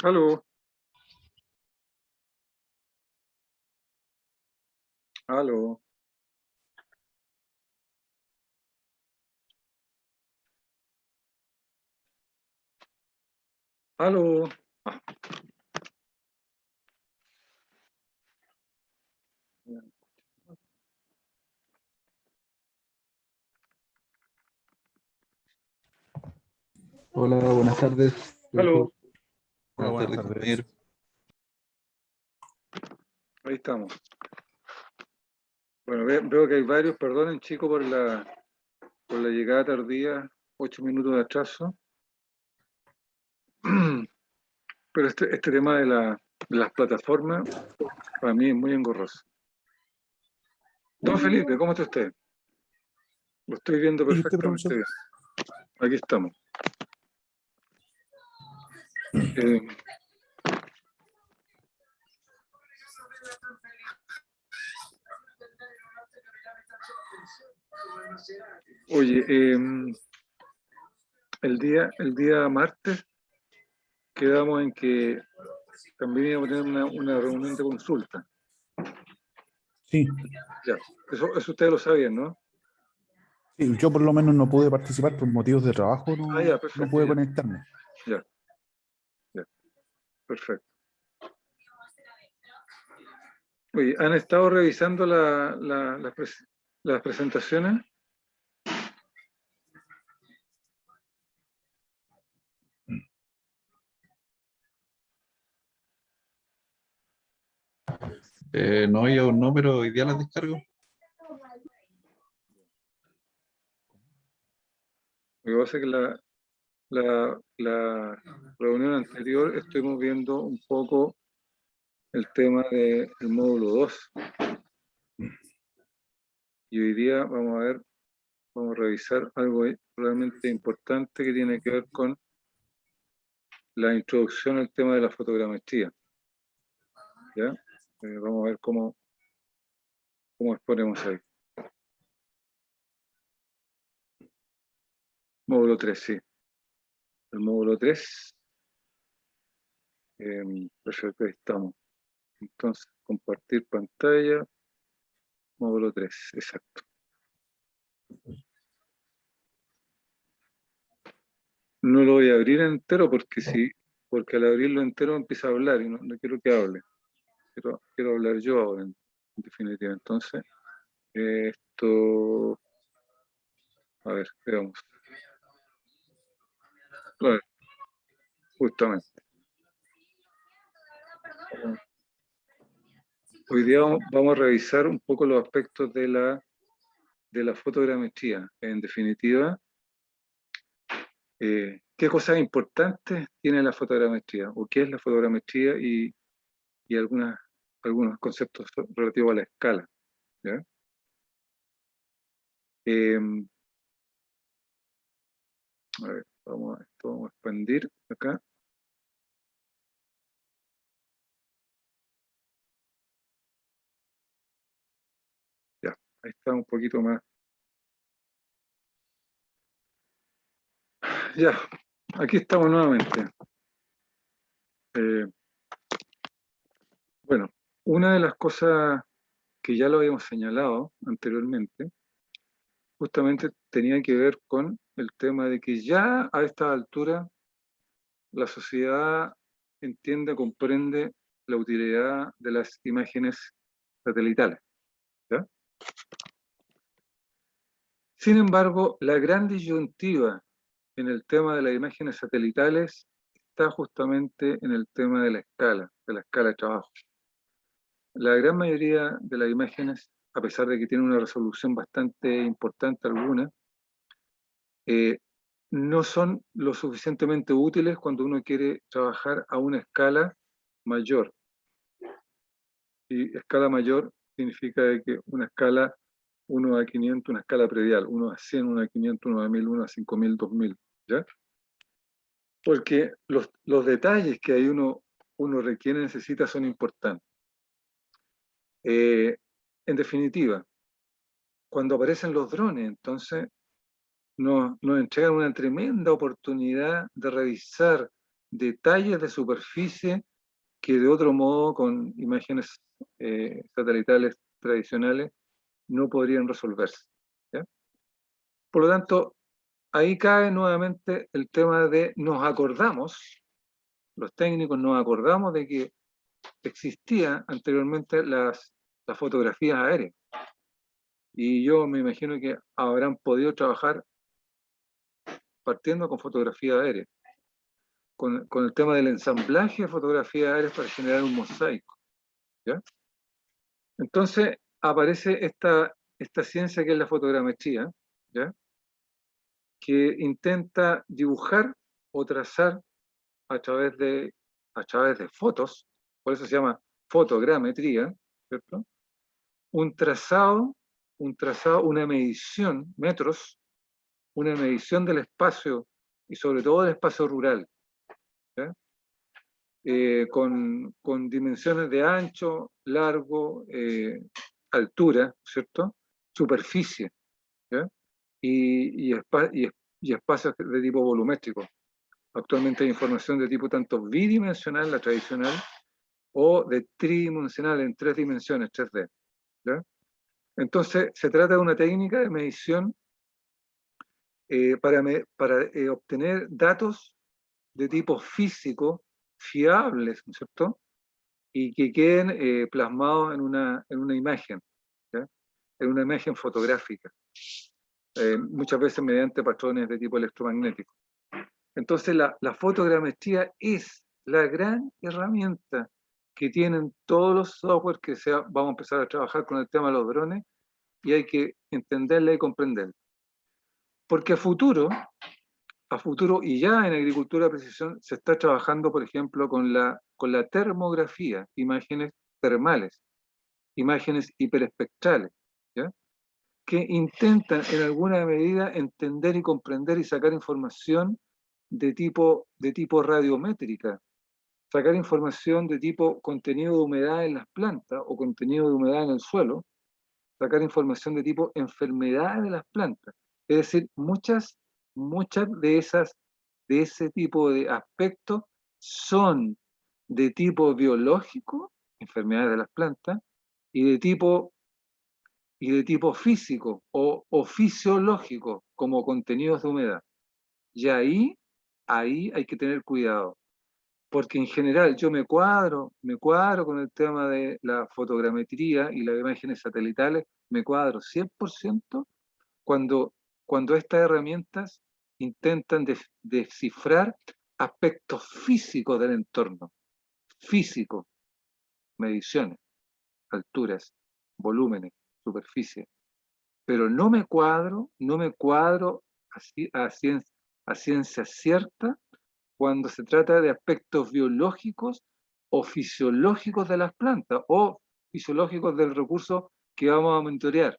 Aló, aló, aló. Hola, buenas tardes. Aló, Buenas Buenas tardes, tardes. compañero. ahí estamos. Bueno, veo que hay varios, perdonen chicos por la llegada tardía, 8 minutos de atraso. Pero este tema de las plataformas, para mí es muy engorroso. Don Felipe, ¿cómo está usted? Lo estoy viendo ¿Y usted, perfectamente profesor? bien. Aquí estamos. Eh, oye, el día martes quedamos en que también íbamos a tener una reunión de consulta. Sí. Ya, eso ustedes lo sabían, ¿no? Sí, yo por lo menos no pude participar por motivos de trabajo, Ah, ya, no perfecto, pude ya. conectarme. Ya, perfecto. Oye, ¿han estado revisando las presentaciones? No, yo no, pero hoy día las descargo. Lo que pasa es que la reunión anterior estuvimos viendo un poco el tema del módulo 2. Y hoy día vamos a revisar algo realmente importante que tiene que ver con la introducción al tema de la fotogrametría. ¿Ya? Vamos a ver cómo exponemos ahí. Módulo 3, sí. El módulo 3. Perfecto, ahí estamos. Entonces, compartir pantalla, módulo 3, exacto. No lo voy a abrir entero porque al abrirlo entero empieza a hablar y no quiero que hable. Quiero hablar yo ahora, en definitiva. Entonces, esto, a ver, veamos. A ver, justamente. Hoy día vamos a revisar un poco los aspectos de la fotogrametría. En definitiva, ¿qué cosas importantes tiene la fotogrametría? ¿O qué es la fotogrametría? Y algunos conceptos relativos a la escala. ¿Ya? A ver, vamos a expandir acá. Ya, ahí está un poquito más. Ya, aquí estamos nuevamente. Bueno, una de las cosas que ya lo habíamos señalado anteriormente, justamente tenía que ver con el tema de que ya a esta altura la sociedad entiende, comprende la utilidad de las imágenes satelitales. ¿Ya? Sin embargo, la gran disyuntiva en el tema de las imágenes satelitales está justamente en el tema de la escala de trabajo. La gran mayoría de las imágenes, a pesar de que tienen una resolución bastante importante algunas, no son lo suficientemente útiles cuando uno quiere trabajar a una escala mayor. Y escala mayor significa de que una escala 1 a 500, una escala predial, 1 a 100, 1 a 500, 1 a 1000, 1 a 5000, 2000, ¿ya? Porque los detalles que ahí uno requiere, necesita, son importantes. En definitiva, cuando aparecen los drones, entonces, nos entregan una tremenda oportunidad de revisar detalles de superficie que de otro modo con imágenes satelitales tradicionales no podrían resolverse. ¿Ya? Por lo tanto, ahí cae nuevamente el tema de nos acordamos, los técnicos nos acordamos de que existían anteriormente las fotografías aéreas. Y yo me imagino que habrán podido trabajar partiendo con fotografía aérea, con el tema del ensamblaje de fotografías aéreas para generar un mosaico. ¿Ya? Entonces aparece esta ciencia que es la fotogrametría, ¿ya? Que intenta dibujar o trazar a través de fotos, por eso se llama fotogrametría, ¿cierto? Un trazado, una medición, metros, una medición del espacio y sobre todo del espacio rural, ¿ya? Con dimensiones de ancho, largo, altura, ¿cierto? Superficie, ¿ya? Y espacios de tipo volumétrico. Actualmente hay información de tipo tanto bidimensional, la tradicional, o de tridimensional en 3 dimensiones, 3D. ¿Ya? Entonces, se trata de una técnica de medición para obtener datos de tipo físico fiables, ¿no es cierto? Y que queden plasmados en una imagen, ¿ya? En una imagen fotográfica, muchas veces mediante patrones de tipo electromagnético. Entonces, la fotogrametría es la gran herramienta que tienen todos los software que vamos a empezar a trabajar con el tema de los drones y hay que entenderla y comprenderla. Porque a futuro y ya en agricultura de precisión se está trabajando, por ejemplo, con la termografía, imágenes termales, imágenes hiperespectrales, ¿ya? Que intentan en alguna medida entender y comprender y sacar información de tipo radiométrica, sacar información de tipo contenido de humedad en las plantas o contenido de humedad en el suelo, sacar información de tipo enfermedades de las plantas. Es decir, muchas de ese tipo de aspectos son de tipo biológico, enfermedades de las plantas, y de tipo físico o fisiológico, como contenidos de humedad. Y ahí hay que tener cuidado, porque en general yo me cuadro con el tema de la fotogrametría y las imágenes satelitales, me cuadro 100% cuando estas herramientas intentan descifrar aspectos físicos del entorno, físico, mediciones, alturas, volúmenes, superficie, pero no me cuadro así a ciencia cierta cuando se trata de aspectos biológicos o fisiológicos de las plantas o fisiológicos del recurso que vamos a monitorear.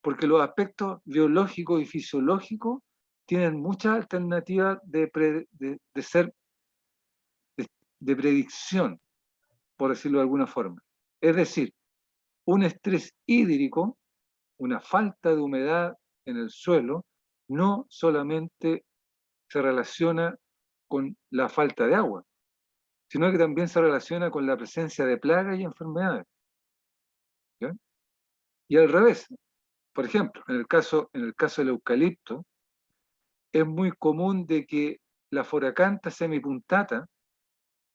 Porque los aspectos biológicos y fisiológicos tienen muchas alternativas de predicción, por decirlo de alguna forma. Es decir, un estrés hídrico, una falta de humedad en el suelo, no solamente se relaciona con la falta de agua, sino que también se relaciona con la presencia de plagas y enfermedades. ¿Ya? Y al revés, por ejemplo, en el caso del eucalipto, es muy común de que la Foracantha semipuntata,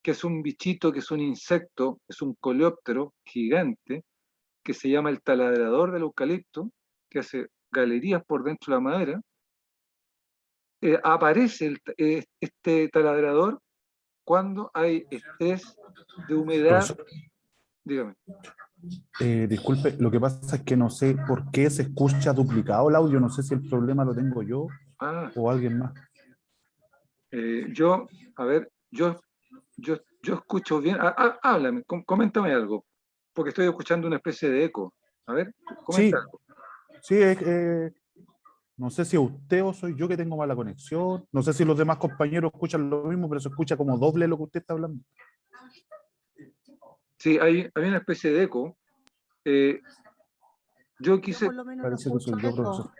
que es un bichito, que es un insecto, es un coleóptero gigante, que se llama el taladrador del eucalipto, que hace galerías por dentro de la madera, aparece este taladrador cuando hay estrés de humedad. Profesor, Dígame. disculpe, lo que pasa es que no sé por qué se escucha duplicado el audio, no sé si el problema lo tengo yo Ah, o alguien más. a ver, yo escucho bien. Háblame, coméntame algo, porque estoy escuchando una especie de eco. A ver, comenta Sí, algo. sí, no sé si es usted o soy yo que tengo mala conexión, no sé si los demás compañeros escuchan lo mismo, pero se escucha como doble lo que usted está hablando. Sí, hay una especie de eco. Yo Yo quise, por lo menos no Parece que escucho soy yo, eco. profesor.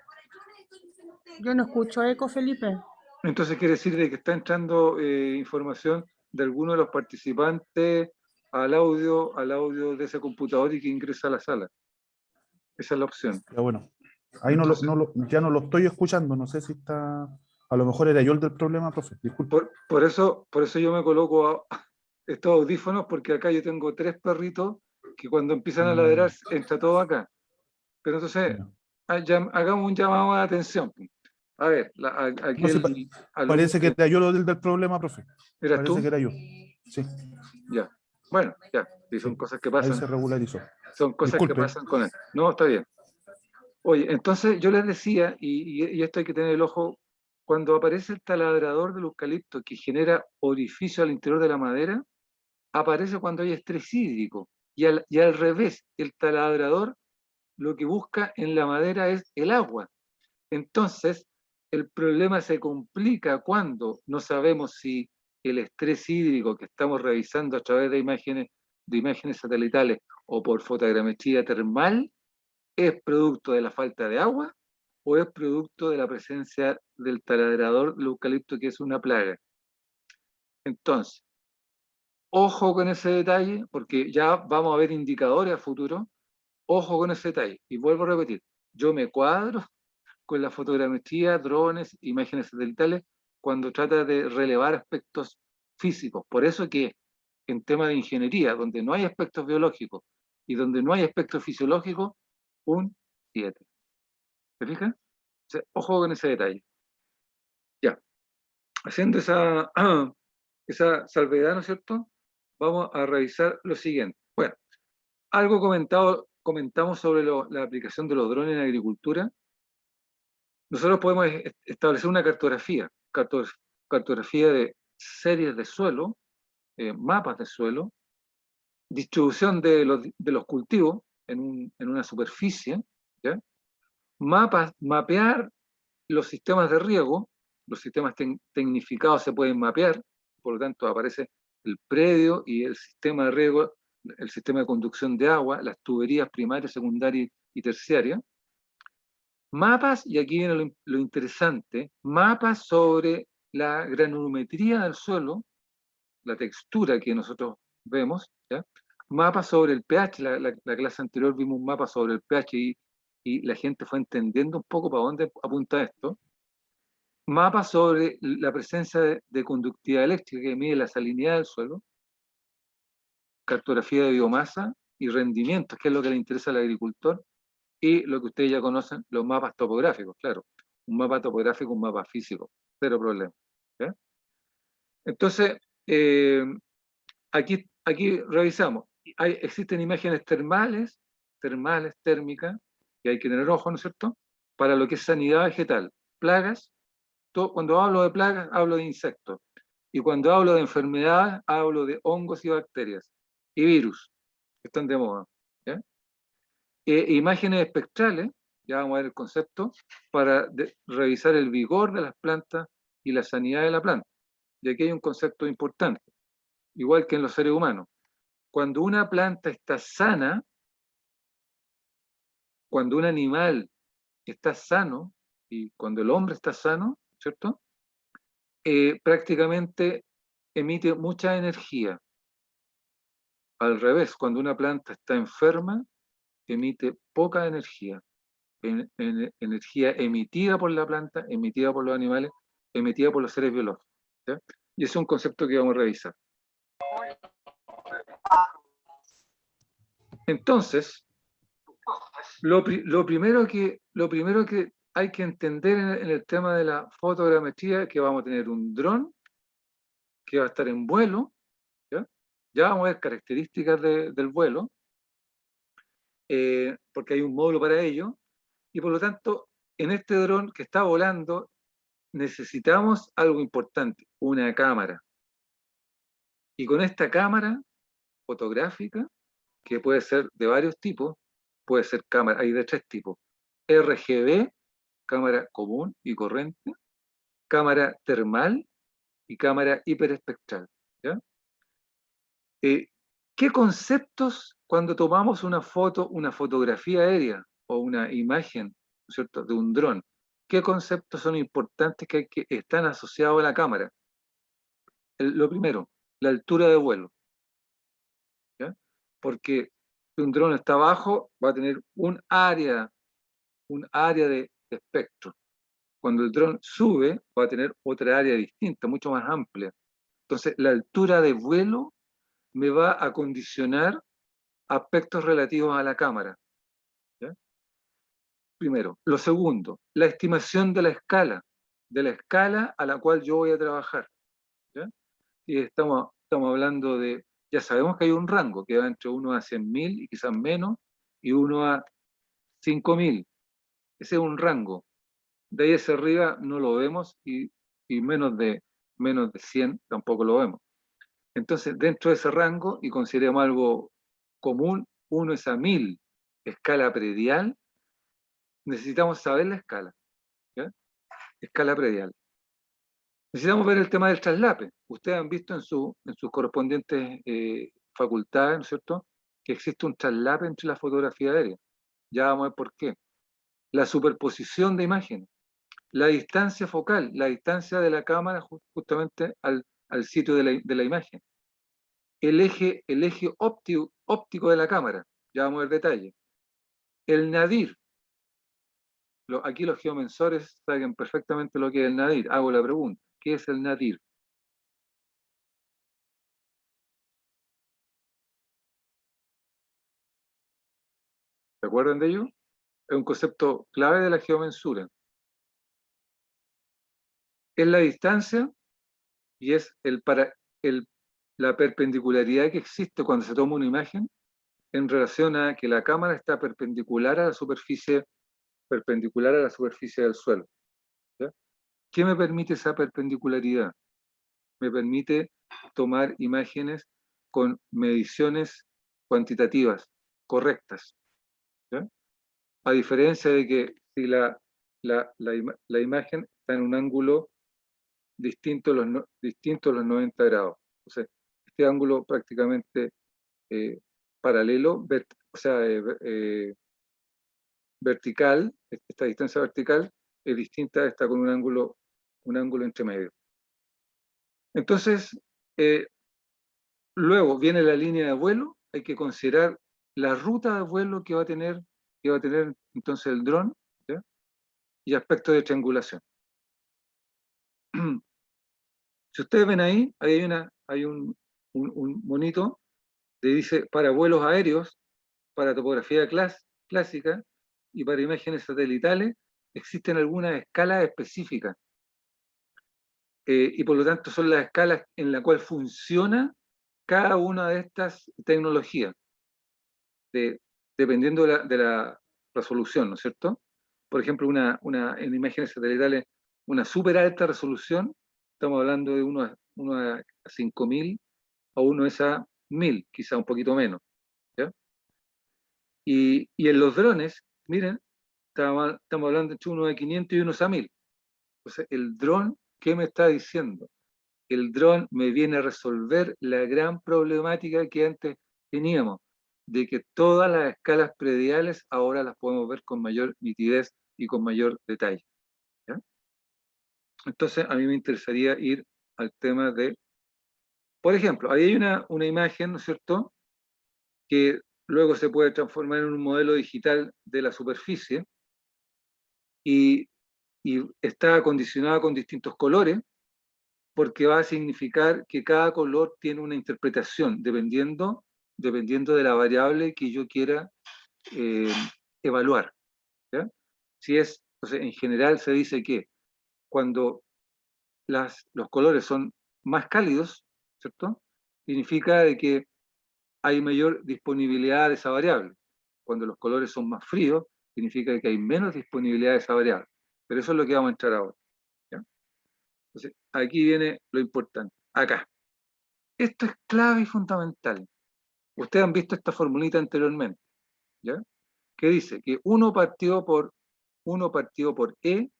Yo no escucho eco, Felipe. Entonces quiere decir de que está entrando información de alguno de los participantes al audio de ese computador y que ingresa a la sala. Esa es la opción. Ya bueno, ahí Entonces, ya no lo estoy escuchando, no sé si está, a lo mejor era yo el del problema, profe, disculpe. por eso yo me coloco estos audífonos, porque acá yo tengo 3 perritos que cuando empiezan a ladrar entra todo acá. Pero entonces, Ya. hagamos un llamado de atención. A ver, aquí No, sí, el alumno parece que era yo lo del problema, profe. ¿eras Parece tú? que era yo. Sí, Ya. Bueno, ya. Sí, son sí. cosas que Ahí pasan. se regularizó. Son cosas que Disculpe. pasan con él. No, está bien. Oye, entonces yo les decía, y esto hay que tener el ojo, cuando aparece el taladrador del eucalipto que genera orificio al interior de la madera, aparece cuando hay estrés hídrico. Y al revés, el taladrador lo que busca en la madera es el agua. Entonces, el problema se complica cuando no sabemos si el estrés hídrico que estamos revisando a través de imágenes satelitales o por fotogrametría termal es producto de la falta de agua o es producto de la presencia del taladrador del eucalipto, que es una plaga. Entonces, ojo con ese detalle, porque ya vamos a ver indicadores a futuro. Ojo con ese detalle. Y vuelvo a repetir, yo me cuadro con la fotogrametría, drones, imágenes satelitales, cuando trata de relevar aspectos físicos. Por eso que en tema de ingeniería, donde no hay aspectos biológicos y donde no hay aspectos fisiológicos, un 7. ¿Te fijas? O sea, ojo con ese detalle. Ya, haciendo esa salvedad, ¿no es cierto? Vamos a revisar lo siguiente. Bueno, algo comentamos sobre la aplicación de los drones en agricultura. Nosotros podemos establecer una cartografía de series de suelo, mapas de suelo, distribución de los cultivos en una superficie, ¿ya? Mapear los sistemas de riego, los sistemas tecnificados se pueden mapear, por lo tanto aparece el predio y el sistema de riego, el sistema de conducción de agua, las tuberías primarias, secundarias y terciarias. Mapas, y aquí viene lo interesante, mapas sobre la granulometría del suelo, la textura que nosotros vemos, ¿ya? Mapas sobre el pH, la clase anterior vimos un mapa sobre el pH y la gente fue entendiendo un poco para dónde apunta esto. Mapas sobre la presencia de conductividad eléctrica que mide la salinidad del suelo, cartografía de biomasa y rendimientos, que es lo que le interesa al agricultor, y lo que ustedes ya conocen, los mapas topográficos, claro. Un mapa topográfico, un mapa físico, cero problema. ¿Ya? Entonces, aquí revisamos. Existen imágenes térmicas, que hay que tener ojo, ¿no es cierto? Para lo que es sanidad vegetal, plagas. Cuando hablo de plagas, hablo de insectos. Y cuando hablo de enfermedades, hablo de hongos y bacterias. Y virus, que están de moda. ¿Ya? Imágenes espectrales, ya vamos a ver el concepto, para revisar el vigor de las plantas y la sanidad de la planta. Y aquí hay un concepto importante, igual que en los seres humanos. Cuando una planta está sana, cuando un animal está sano, y cuando el hombre está sano, ¿cierto? Prácticamente emite mucha energía. Al revés, cuando una planta está enferma, emite poca energía. Energía emitida por la planta, emitida por los animales, emitida por los seres biológicos. ¿Ya? Y ese es un concepto que vamos a revisar. Entonces, lo primero que hay que entender en el tema de la fotogrametría es que vamos a tener un dron que va a estar en vuelo. Ya vamos a ver características del vuelo, porque hay un módulo para ello, y por lo tanto, en este dron que está volando, necesitamos algo importante, una cámara. Y con esta cámara fotográfica, que puede ser de varios tipos, puede ser cámara, hay de 3 tipos: RGB, cámara común y corriente, cámara termal y cámara hiperespectral. ¿Ya? ¿Qué conceptos cuando tomamos una foto, una fotografía aérea o una imagen, ¿cierto?, de un dron? ¿qué conceptos son importantes que están asociados a la cámara? Lo primero, la altura de vuelo. ¿Ya? Porque si un dron está abajo, va a tener un área de espectro. Cuando el dron sube, va a tener otra área distinta, mucho más amplia. Entonces, la altura de vuelo me va a condicionar aspectos relativos a la cámara. ¿Ya? Primero. Lo segundo, la estimación de la escala a la cual yo voy a trabajar. ¿Ya? Y estamos hablando de, ya sabemos que hay un rango que va entre 1 a 100.000 y quizás menos, y 1 a 5.000. Ese es un rango. De ahí hacia arriba no lo vemos y menos de 100 tampoco lo vemos. Entonces, dentro de ese rango, y consideremos algo común, 1 es a 1000, escala predial, necesitamos saber la escala. ¿Ya? Escala predial. Necesitamos ver el tema del traslape. Ustedes han visto en sus correspondientes facultades, ¿no es cierto?, que existe un traslape entre la fotografía aérea. Ya vamos a ver por qué. La superposición de imágenes, la distancia focal, la distancia de la cámara justamente al sitio de la imagen. El eje óptico de la cámara, ya vamos a ver detalles. El nadir. Aquí los geomensores saben perfectamente lo que es el nadir. Hago la pregunta, ¿qué es el nadir? ¿Se acuerdan de ello? Es un concepto clave de la geomensura. Es la distancia y es la perpendicularidad que existe cuando se toma una imagen en relación a que la cámara está perpendicular a la superficie del suelo. ¿Ya? ¿Qué me permite esa perpendicularidad? Me permite tomar imágenes con mediciones cuantitativas correctas. ¿Ya? A diferencia de que si la imagen está en un ángulo distinto a los 90 grados. Entonces, este ángulo prácticamente paralelo, vertical, esta distancia vertical es distinta a esta con un ángulo entre medio. Entonces, luego viene la línea de vuelo, hay que considerar la ruta de vuelo que va a tener entonces el dron, ¿ya? Y aspectos de triangulación. Si ustedes ven ahí hay un monito que dice para vuelos aéreos, para topografía clásica y para imágenes satelitales, existen algunas escalas específicas. Y por lo tanto son las escalas en las cuales funciona cada una de estas tecnologías, dependiendo de la resolución, ¿no es cierto? Por ejemplo, en imágenes satelitales, una súper alta resolución, estamos hablando de 1 a 5.000 o 1 es a 1.000, quizá un poquito menos. ¿Ya? Y en los drones, miren, estamos hablando entre 1 a 500 y 1 a 1000. Entonces, el dron, ¿qué me está diciendo? El dron me viene a resolver la gran problemática que antes teníamos, de que todas las escalas prediales ahora las podemos ver con mayor nitidez y con mayor detalle. ¿Ya? Entonces, a mí me interesaría ir al tema de, por ejemplo, ahí hay una imagen, ¿no es cierto?, que luego se puede transformar en un modelo digital de la superficie y está acondicionada con distintos colores, porque va a significar que cada color tiene una interpretación dependiendo de la variable que yo quiera evaluar. ¿Ya? Entonces, en general se dice que cuando los colores son más cálidos, ¿cierto?, significa de que hay mayor disponibilidad de esa variable. Cuando los colores son más fríos, significa que hay menos disponibilidad de esa variable. Pero eso es lo que vamos a entrar ahora. ¿Ya? Entonces, aquí viene lo importante. Acá. Esto es clave y fundamental. Ustedes han visto esta formulita anteriormente, ¿ya? Que dice que 1 partido por E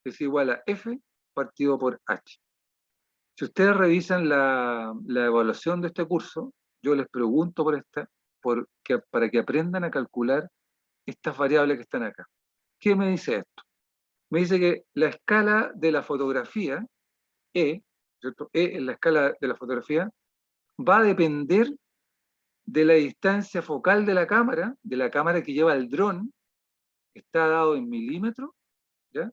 es igual a F partido por H. Si ustedes revisan la evaluación de este curso, yo les pregunto para que aprendan a calcular estas variables que están acá. ¿Qué me dice esto? me dice que la escala de la fotografía, E, ¿cierto? E en la escala de la fotografía, va a depender de la distancia focal de la cámara que lleva el dron, que está dado en milímetros, ¿ya?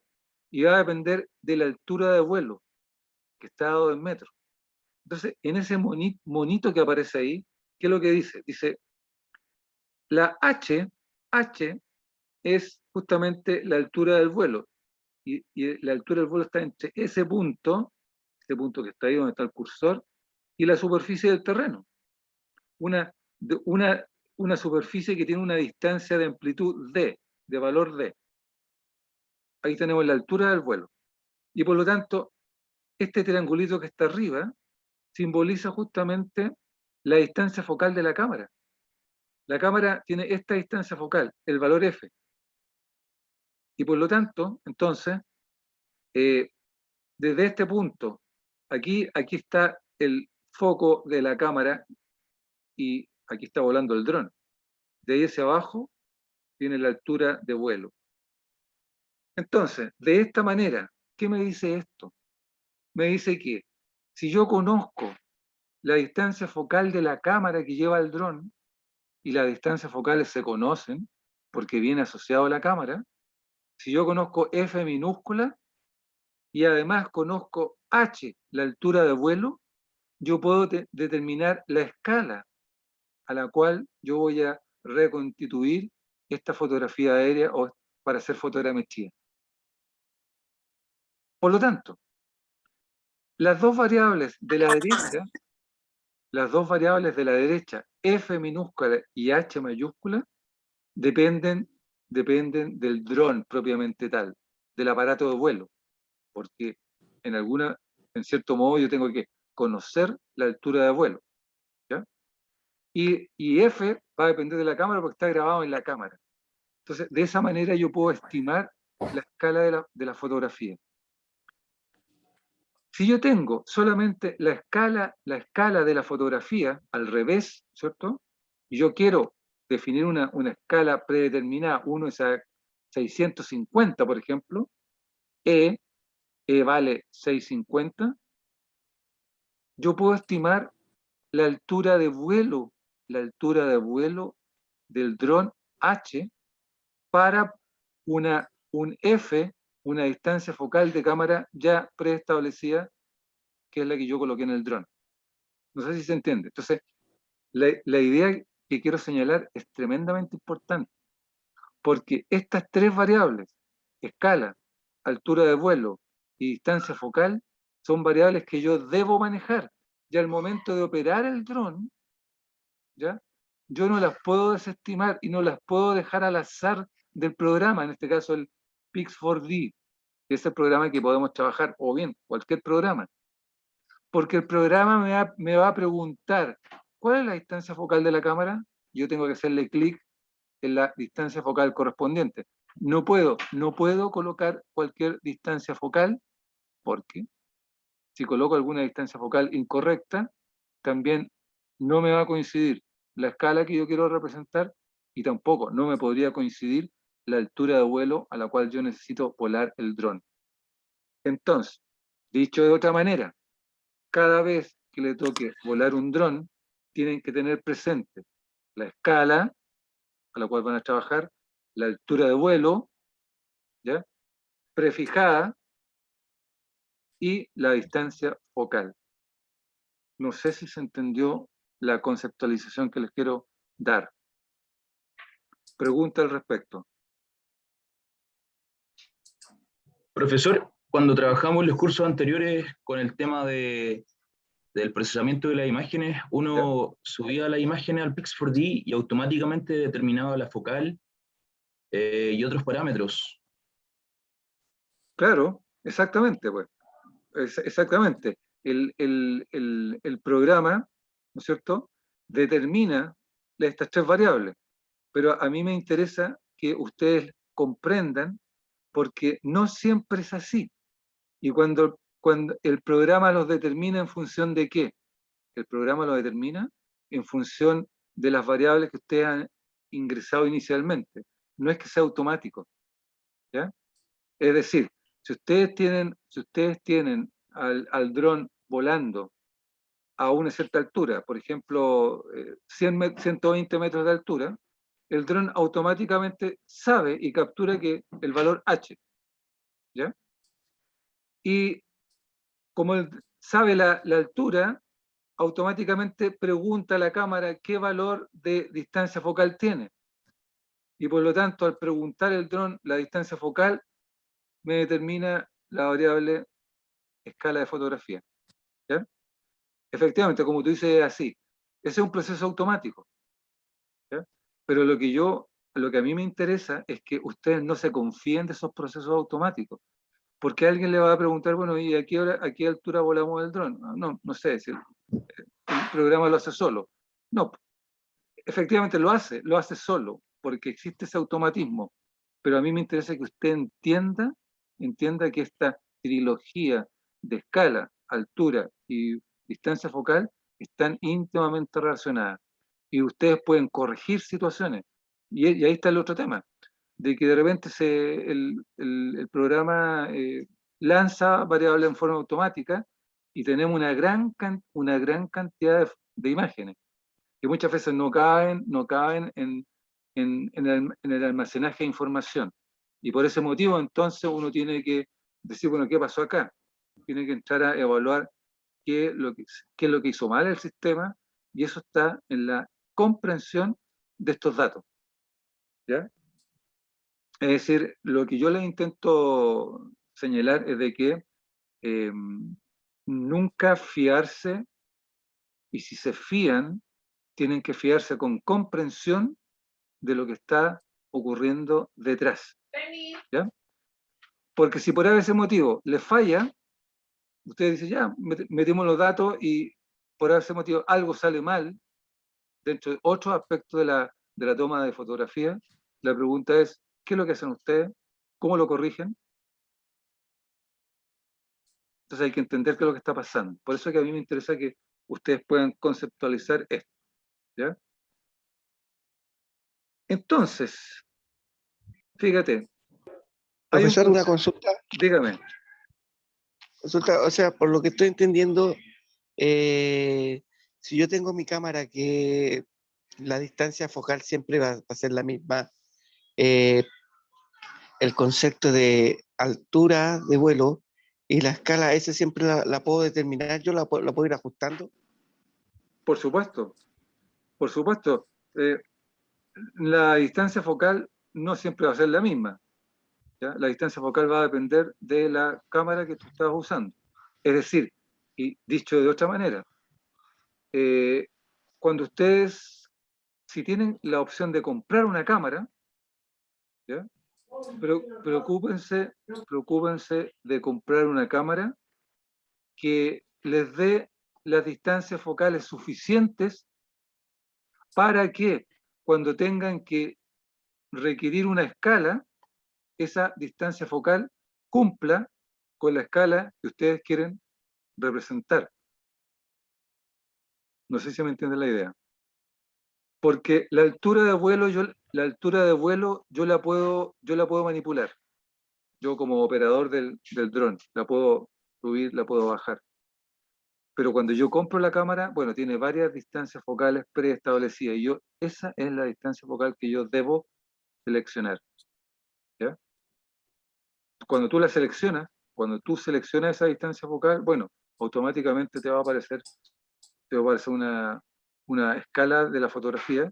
Y va a depender de la altura de vuelo, que está dado en metros. Entonces, en ese monito que aparece ahí, ¿qué es lo que dice? Dice, la H es justamente la altura del vuelo, y la altura del vuelo está entre ese punto que está ahí donde está el cursor, y la superficie del terreno. Una, una, una superficie que tiene una distancia de amplitud D, de valor D. Ahí tenemos la altura del vuelo. Y por lo tanto, este triangulito que está arriba simboliza justamente la distancia focal de la cámara. La cámara tiene esta distancia focal, el valor F. Y por lo tanto, entonces, desde este punto, aquí está el foco de la cámara y aquí está volando el dron. De ahí hacia abajo tiene la altura de vuelo. Entonces, de esta manera, ¿qué me dice esto? Me dice que si yo conozco la distancia focal de la cámara que lleva el dron, y las distancias focales se conocen porque viene asociado a la cámara, si yo conozco F minúscula y además conozco H, la altura de vuelo, yo puedo determinar la escala a la cual yo voy a reconstituir esta fotografía aérea o para hacer fotogrametría. Por lo tanto, las dos variables de la derecha, F minúscula y H mayúscula, dependen del dron propiamente tal, del aparato de vuelo, porque en cierto modo yo tengo que conocer la altura de vuelo, ¿ya? Y F va a depender de la cámara porque está grabado en la cámara. Entonces, de esa manera yo puedo estimar la escala de la fotografía. Si yo tengo solamente la escala de la fotografía al revés, ¿cierto? Y yo quiero definir una escala predeterminada, 1 es a 650, por ejemplo, E vale 650, yo puedo estimar la altura de vuelo del dron H para un F, una distancia focal de cámara ya preestablecida, que es la que yo coloqué en el dron. No sé si se entiende. Entonces, la idea que quiero señalar es tremendamente importante, porque estas tres variables, escala, altura de vuelo y distancia focal, son variables que yo debo manejar. Y al momento de operar el dron, ¿ya? Yo no las puedo desestimar y no las puedo dejar al azar del programa, en este caso el Pix4D, que es el programa que podemos trabajar, o bien cualquier programa. Porque el programa me va a preguntar, ¿cuál es la distancia focal de la cámara? Yo tengo que hacerle clic en la distancia focal correspondiente. No puedo colocar cualquier distancia focal, porque si coloco alguna distancia focal incorrecta, también no me va a coincidir la escala que yo quiero representar y tampoco no me podría coincidir la altura de vuelo a la cual yo necesito volar el dron. Entonces, dicho de otra manera, cada vez que le toque volar un dron, tienen que tener presente la escala a la cual van a trabajar, la altura de vuelo, ¿ya? Prefijada, y la distancia focal. No sé si se entendió la conceptualización que les quiero dar. Pregunta al respecto. Profesor, cuando trabajamos en los cursos anteriores con el tema del procesamiento de las imágenes, uno subía las imágenes al Pix4D y automáticamente determinaba la focal y otros parámetros. Claro, exactamente, pues. Exactamente. El programa, ¿no es cierto?, determina estas tres variables. Pero a mí me interesa que ustedes comprendan, porque no siempre es así. Y cuando el programa los determina, ¿en función de qué? El programa lo determina en función de las variables que ustedes han ingresado inicialmente. No es que sea automático, ¿ya? Es decir, si ustedes tienen al dron volando a una cierta altura, por ejemplo, 120 metros de altura, el dron automáticamente sabe y captura que el valor H, ¿ya? Y como él sabe la altura, automáticamente pregunta a la cámara qué valor de distancia focal tiene. Y por lo tanto, al preguntar el dron la distancia focal, me determina la variable escala de fotografía, ¿ya? Efectivamente, como tú dices, es así. Ese es un proceso automático, ¿ya? Pero lo que a mí me interesa es que ustedes no se confíen de esos procesos automáticos, porque alguien le va a preguntar, bueno, ¿y a qué altura volamos el dron? No, no sé, si el programa lo hace solo. No, efectivamente lo hace solo, porque existe ese automatismo. Pero a mí me interesa que usted entienda que esta trilogía de escala, altura y distancia focal están íntimamente relacionadas. Y ustedes pueden corregir situaciones. Y ahí está el otro tema, de que de repente el programa lanza variables en forma automática y tenemos una gran cantidad de imágenes que muchas veces no caben en el almacenaje de información. Y por ese motivo, entonces, uno tiene que decir, bueno, ¿qué pasó acá? Tiene que entrar a evaluar qué es lo que hizo mal el sistema, y eso está en la comprensión de estos datos, ¿ya? Es decir, lo que yo les intento señalar es de que eh, nunca fiarse, y si se fían, tienen que fiarse con comprensión de lo que está ocurriendo detrás, ¿ya? Porque si por ese motivo les falla, ustedes dicen, ya, metimos los datos y por ese motivo algo sale mal, dentro de otro aspecto de la toma de fotografía, la pregunta es, ¿qué es lo que hacen ustedes? ¿Cómo lo corrigen? Entonces hay que entender qué es lo que está pasando. Por eso es que a mí me interesa que ustedes puedan conceptualizar esto, ¿ya? Entonces, fíjate, hay un Profesor, una concepto, dígame. consulta, o sea, por lo que estoy entendiendo, eh, si yo tengo mi cámara que la distancia focal siempre va a ser la misma, eh, el concepto de altura de vuelo y la escala, ese siempre la puedo determinar, yo la puedo ir ajustando. Por supuesto, por supuesto. La distancia focal no siempre va a ser la misma, ¿ya? La distancia focal va a depender de la cámara que tú estás usando. Es decir, y dicho de otra manera, eh, cuando ustedes, si tienen la opción de comprar una cámara, ¿ya? Pero preocúpense de comprar una cámara que les dé las distancias focales suficientes para que cuando tengan que requerir una escala, esa distancia focal cumpla con la escala que ustedes quieren representar. No sé si me entienden la idea. Porque la altura de vuelo, yo la puedo manipular. Yo como operador del dron, la puedo subir, la puedo bajar. Pero cuando yo compro la cámara, bueno, tiene varias distancias focales preestablecidas y esa es la distancia focal que yo debo seleccionar, ¿ya? Cuando tú seleccionas esa distancia focal, bueno, automáticamente te va a aparecer una escala de la fotografía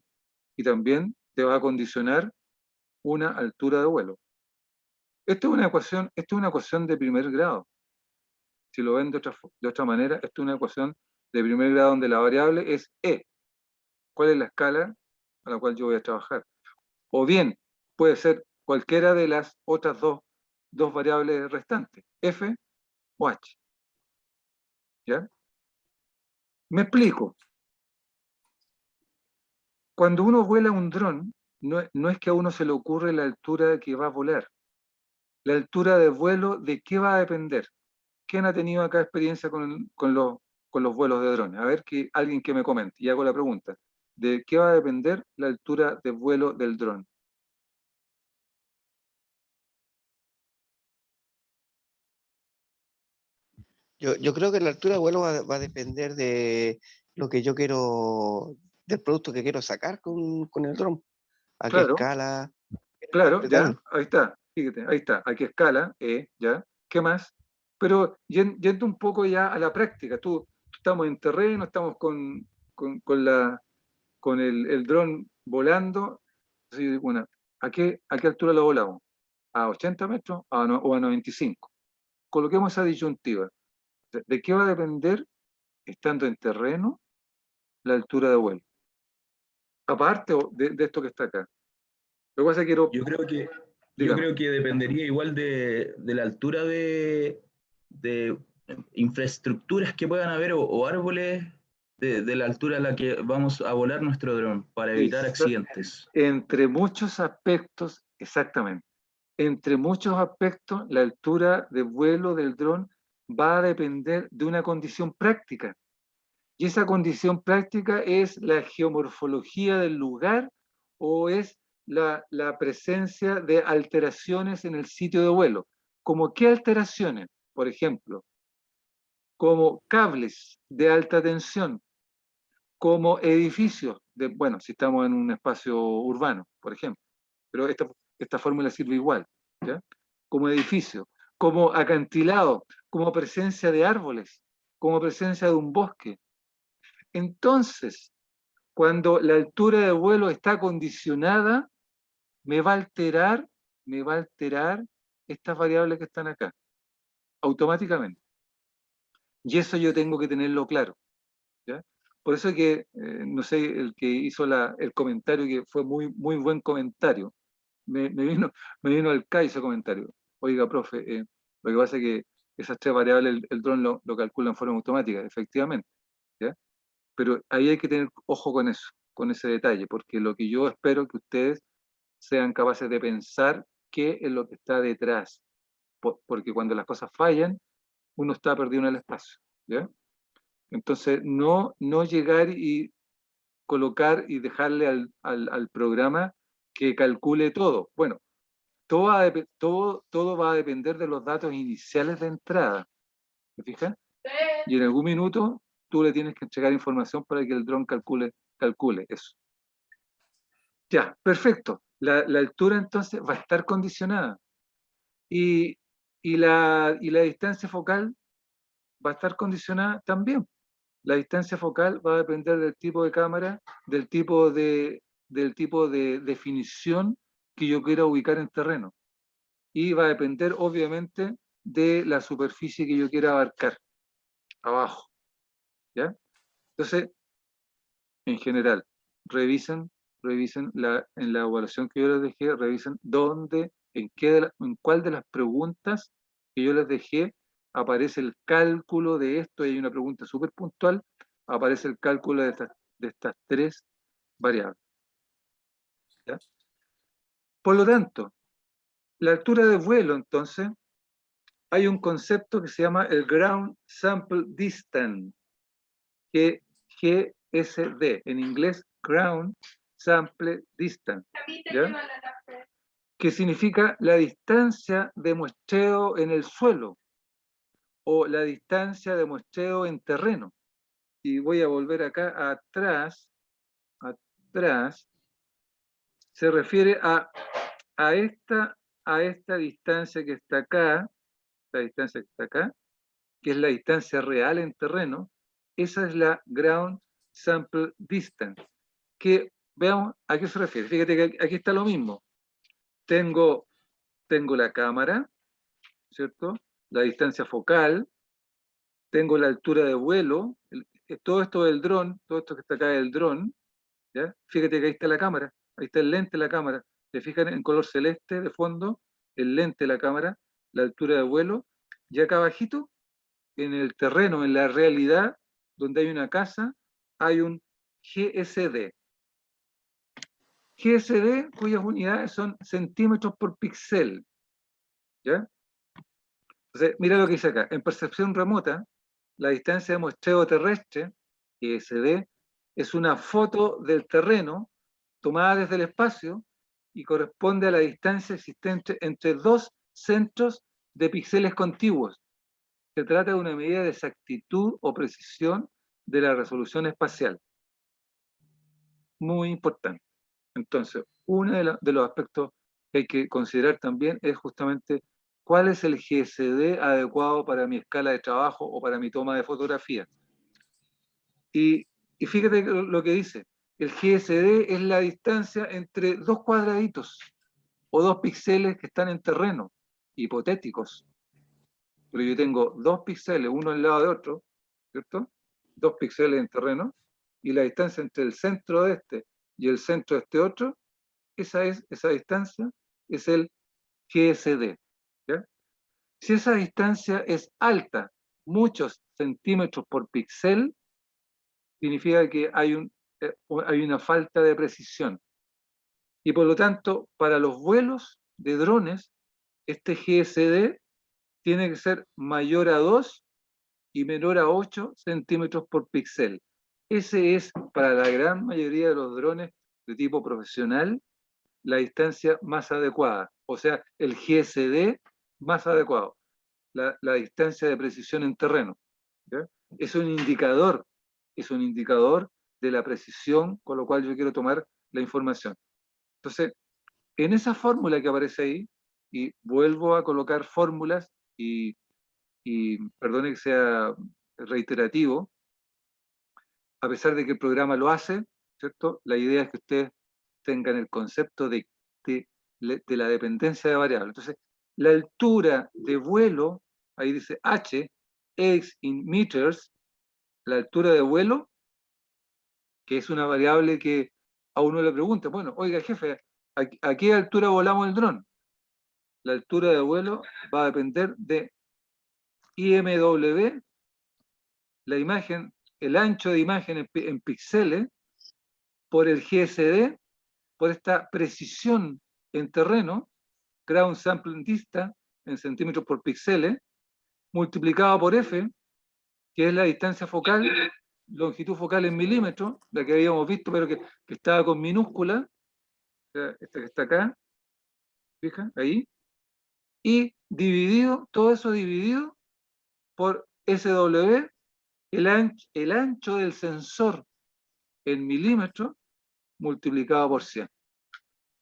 y también te va a condicionar una altura de vuelo. Esto es una ecuación de primer grado. Si lo ven de otra manera, esto es una ecuación de primer grado donde la variable es E. ¿Cuál es la escala a la cual yo voy a trabajar? O bien, puede ser cualquiera de las otras dos variables restantes, F o H. ¿Ya? Me explico. Cuando uno vuela un dron, no es que a uno se le ocurre la altura que va a volar. La altura de vuelo, ¿de qué va a depender? ¿Quién ha tenido acá experiencia con los vuelos de drones? A ver, alguien que me comente. Y hago la pregunta. ¿De qué va a depender la altura de vuelo del dron? Yo creo que la altura de vuelo va a depender de lo que yo quiero, del producto que quiero sacar con el dron. A qué Claro, escala, claro, ya, detalle. ahí está, fíjate, ahí está, a qué escala, ya, ¿qué más? Pero yendo un poco ya a la práctica, estamos en terreno, estamos con el dron volando, así, ¿a qué altura lo volamos? ¿A 80 metros o a 95? Coloquemos esa disyuntiva. ¿De qué va a depender, estando en terreno, la altura de vuelo? Aparte de esto que está acá. Lo que pasa es que quiero, Yo creo que, yo dígame, creo que dependería igual de la altura de infraestructuras que puedan haber o árboles de la altura a la que vamos a volar nuestro dron para evitar esa- accidentes. entre muchos aspectos, exactamente, entre muchos aspectos, la altura de vuelo del dron va a depender de una condición práctica. Y esa condición práctica es la geomorfología del lugar o es la presencia de alteraciones en el sitio de vuelo. ¿Como qué alteraciones? Por ejemplo, como cables de alta tensión, como edificios, bueno, si estamos en un espacio urbano, por ejemplo, pero esta fórmula sirve igual, ¿ya? Como edificio, como acantilado, como presencia de árboles, como presencia de un bosque. Entonces, cuando la altura de vuelo está condicionada, me va a alterar, me va a alterar estas variables que están acá, automáticamente. Y eso yo tengo que tenerlo claro, ¿ya? Por eso que, no sé, el que hizo el comentario, que fue muy, muy buen comentario, me vino al CAI ese comentario. Oiga, profe, lo que pasa es que esas tres variables el dron lo calcula en forma automática, efectivamente, ¿ya? Pero ahí hay que tener ojo con eso, con ese detalle, porque lo que yo espero que ustedes sean capaces de pensar qué es lo que está detrás, porque cuando las cosas fallan, uno está perdido en el espacio, ¿ya? Entonces, no llegar y colocar y dejarle al programa que calcule todo. Bueno, todo va a depender de los datos iniciales de entrada, ¿te fijas? Y en algún minuto tú le tienes que entregar información para que el dron calcule eso. Ya, perfecto. La altura entonces va a estar condicionada. Y, y la distancia focal va a estar condicionada también. La distancia focal va a depender del tipo de cámara, del tipo de definición que yo quiera ubicar en terreno. Y va a depender, obviamente, de la superficie que yo quiera abarcar abajo, ¿ya? Entonces, en general, revisen en la evaluación que yo les dejé, revisen en cuál de las preguntas que yo les dejé aparece el cálculo de esto, y hay una pregunta súper puntual, aparece el cálculo de estas tres variables, ¿ya? Por lo tanto, la altura de vuelo, entonces, hay un concepto que se llama el Ground Sample Distance, que GSD, en inglés Ground Sample Distance, ¿ya? Que significa la distancia de muestreo en el suelo o la distancia de muestreo en terreno. Y voy a volver acá atrás, se refiere a esta distancia que está acá, la distancia que está acá, que es la distancia real en terreno. Esa es la Ground Sample Distance, que veamos a qué se refiere. Fíjate que aquí está lo mismo. Tengo la cámara, ¿cierto? La distancia focal, tengo la altura de vuelo, todo esto del dron, todo esto que está acá del dron, ¿ya? Fíjate que ahí está la cámara, ahí está el lente de la cámara. ¿Te fijan en color celeste de fondo? El lente de la cámara, la altura de vuelo, y acá abajito, en el terreno, en la realidad, donde hay una casa, hay un GSD. GSD, cuyas unidades son centímetros por píxel, ¿ya? Entonces, mira lo que dice acá. En percepción remota, la distancia de muestreo terrestre, GSD, es una foto del terreno tomada desde el espacio y corresponde a la distancia existente entre dos centros de píxeles contiguos. se trata de una medida de exactitud o precisión de la resolución espacial. Muy importante. Entonces, uno de los aspectos que hay que considerar también es justamente cuál es el GSD adecuado para mi escala de trabajo o para mi toma de fotografía. Y fíjate lo que dice, el GSD es la distancia entre dos cuadraditos o dos píxeles que están en terreno, hipotéticos. Pero yo tengo dos píxeles, uno al lado de otro, ¿cierto? Dos píxeles en terreno, y la distancia entre el centro de este y el centro de este otro, esa distancia es el GSD. ¿Ya? Si esa distancia es alta, muchos centímetros por píxel, significa que hay una falta de precisión. Y por lo tanto, para los vuelos de drones, este GSD tiene que ser mayor a 2 y menor a 8 centímetros por píxel. Ese es, para la gran mayoría de los drones de tipo profesional, la distancia más adecuada. O sea, el GSD más adecuado. La distancia de precisión en terreno. ¿Ya? Es un indicador de la precisión con lo cual yo quiero tomar la información. Entonces, en esa fórmula que aparece ahí, y vuelvo a colocar fórmulas, y perdone que sea reiterativo, a pesar de que el programa lo hace, ¿cierto? La idea es que ustedes tengan el concepto de la dependencia de variables. Entonces, la altura de vuelo, ahí dice H, X in meters, la altura de vuelo, que es una variable que a uno le pregunta, bueno, oiga jefe, ¿a qué altura volamos el dron? La altura de vuelo va a depender de IMW, la imagen, el ancho de imagen en píxeles, por el GSD, por esta precisión en terreno, ground sampling distance en centímetros por píxeles, multiplicado por F, que es la distancia focal, longitud focal en milímetros, la que habíamos visto, pero que estaba con minúscula, o sea, esta que está acá, fija, ahí, y dividido, todo eso dividido por SW, el ancho del sensor en milímetros, multiplicado por 100.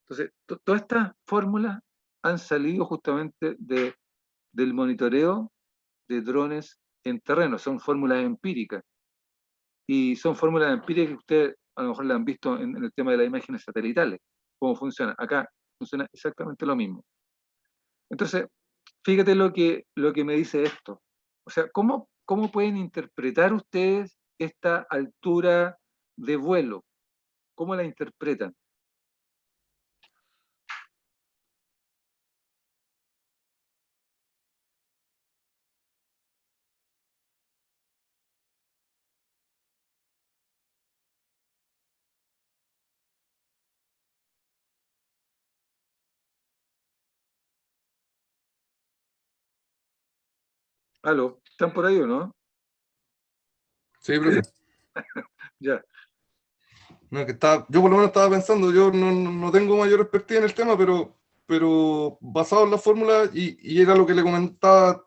Entonces, todas estas fórmulas han salido justamente del monitoreo de drones en terreno, son fórmulas empíricas. Y son fórmulas empíricas que ustedes a lo mejor las han visto en el tema de las imágenes satelitales, cómo funciona. Acá funciona exactamente lo mismo. Entonces, fíjate lo que me dice esto. O sea, ¿cómo pueden interpretar ustedes esta altura de vuelo? ¿Cómo la interpretan? ¿Aló? ¿Están por ahí o no? Sí, profe. Ya. No, yo por lo menos estaba pensando, yo no tengo mayor expertise en el tema, pero basado en la fórmula, y era lo que le comentaba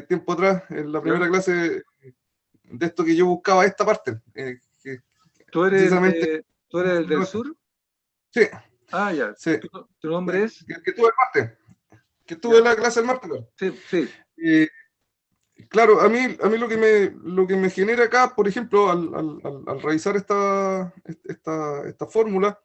tiempo atrás, en la primera clase, de esto que yo buscaba esta parte. ¿Tú eres precisamente, el del sur? Sí. Ah, ya. Sí. ¿Tu nombre es? Que tuve el martes. Que tuve Ya. la clase el martes. Sí, sí. Claro, a mí lo que me genera acá, por ejemplo, al revisar esta fórmula,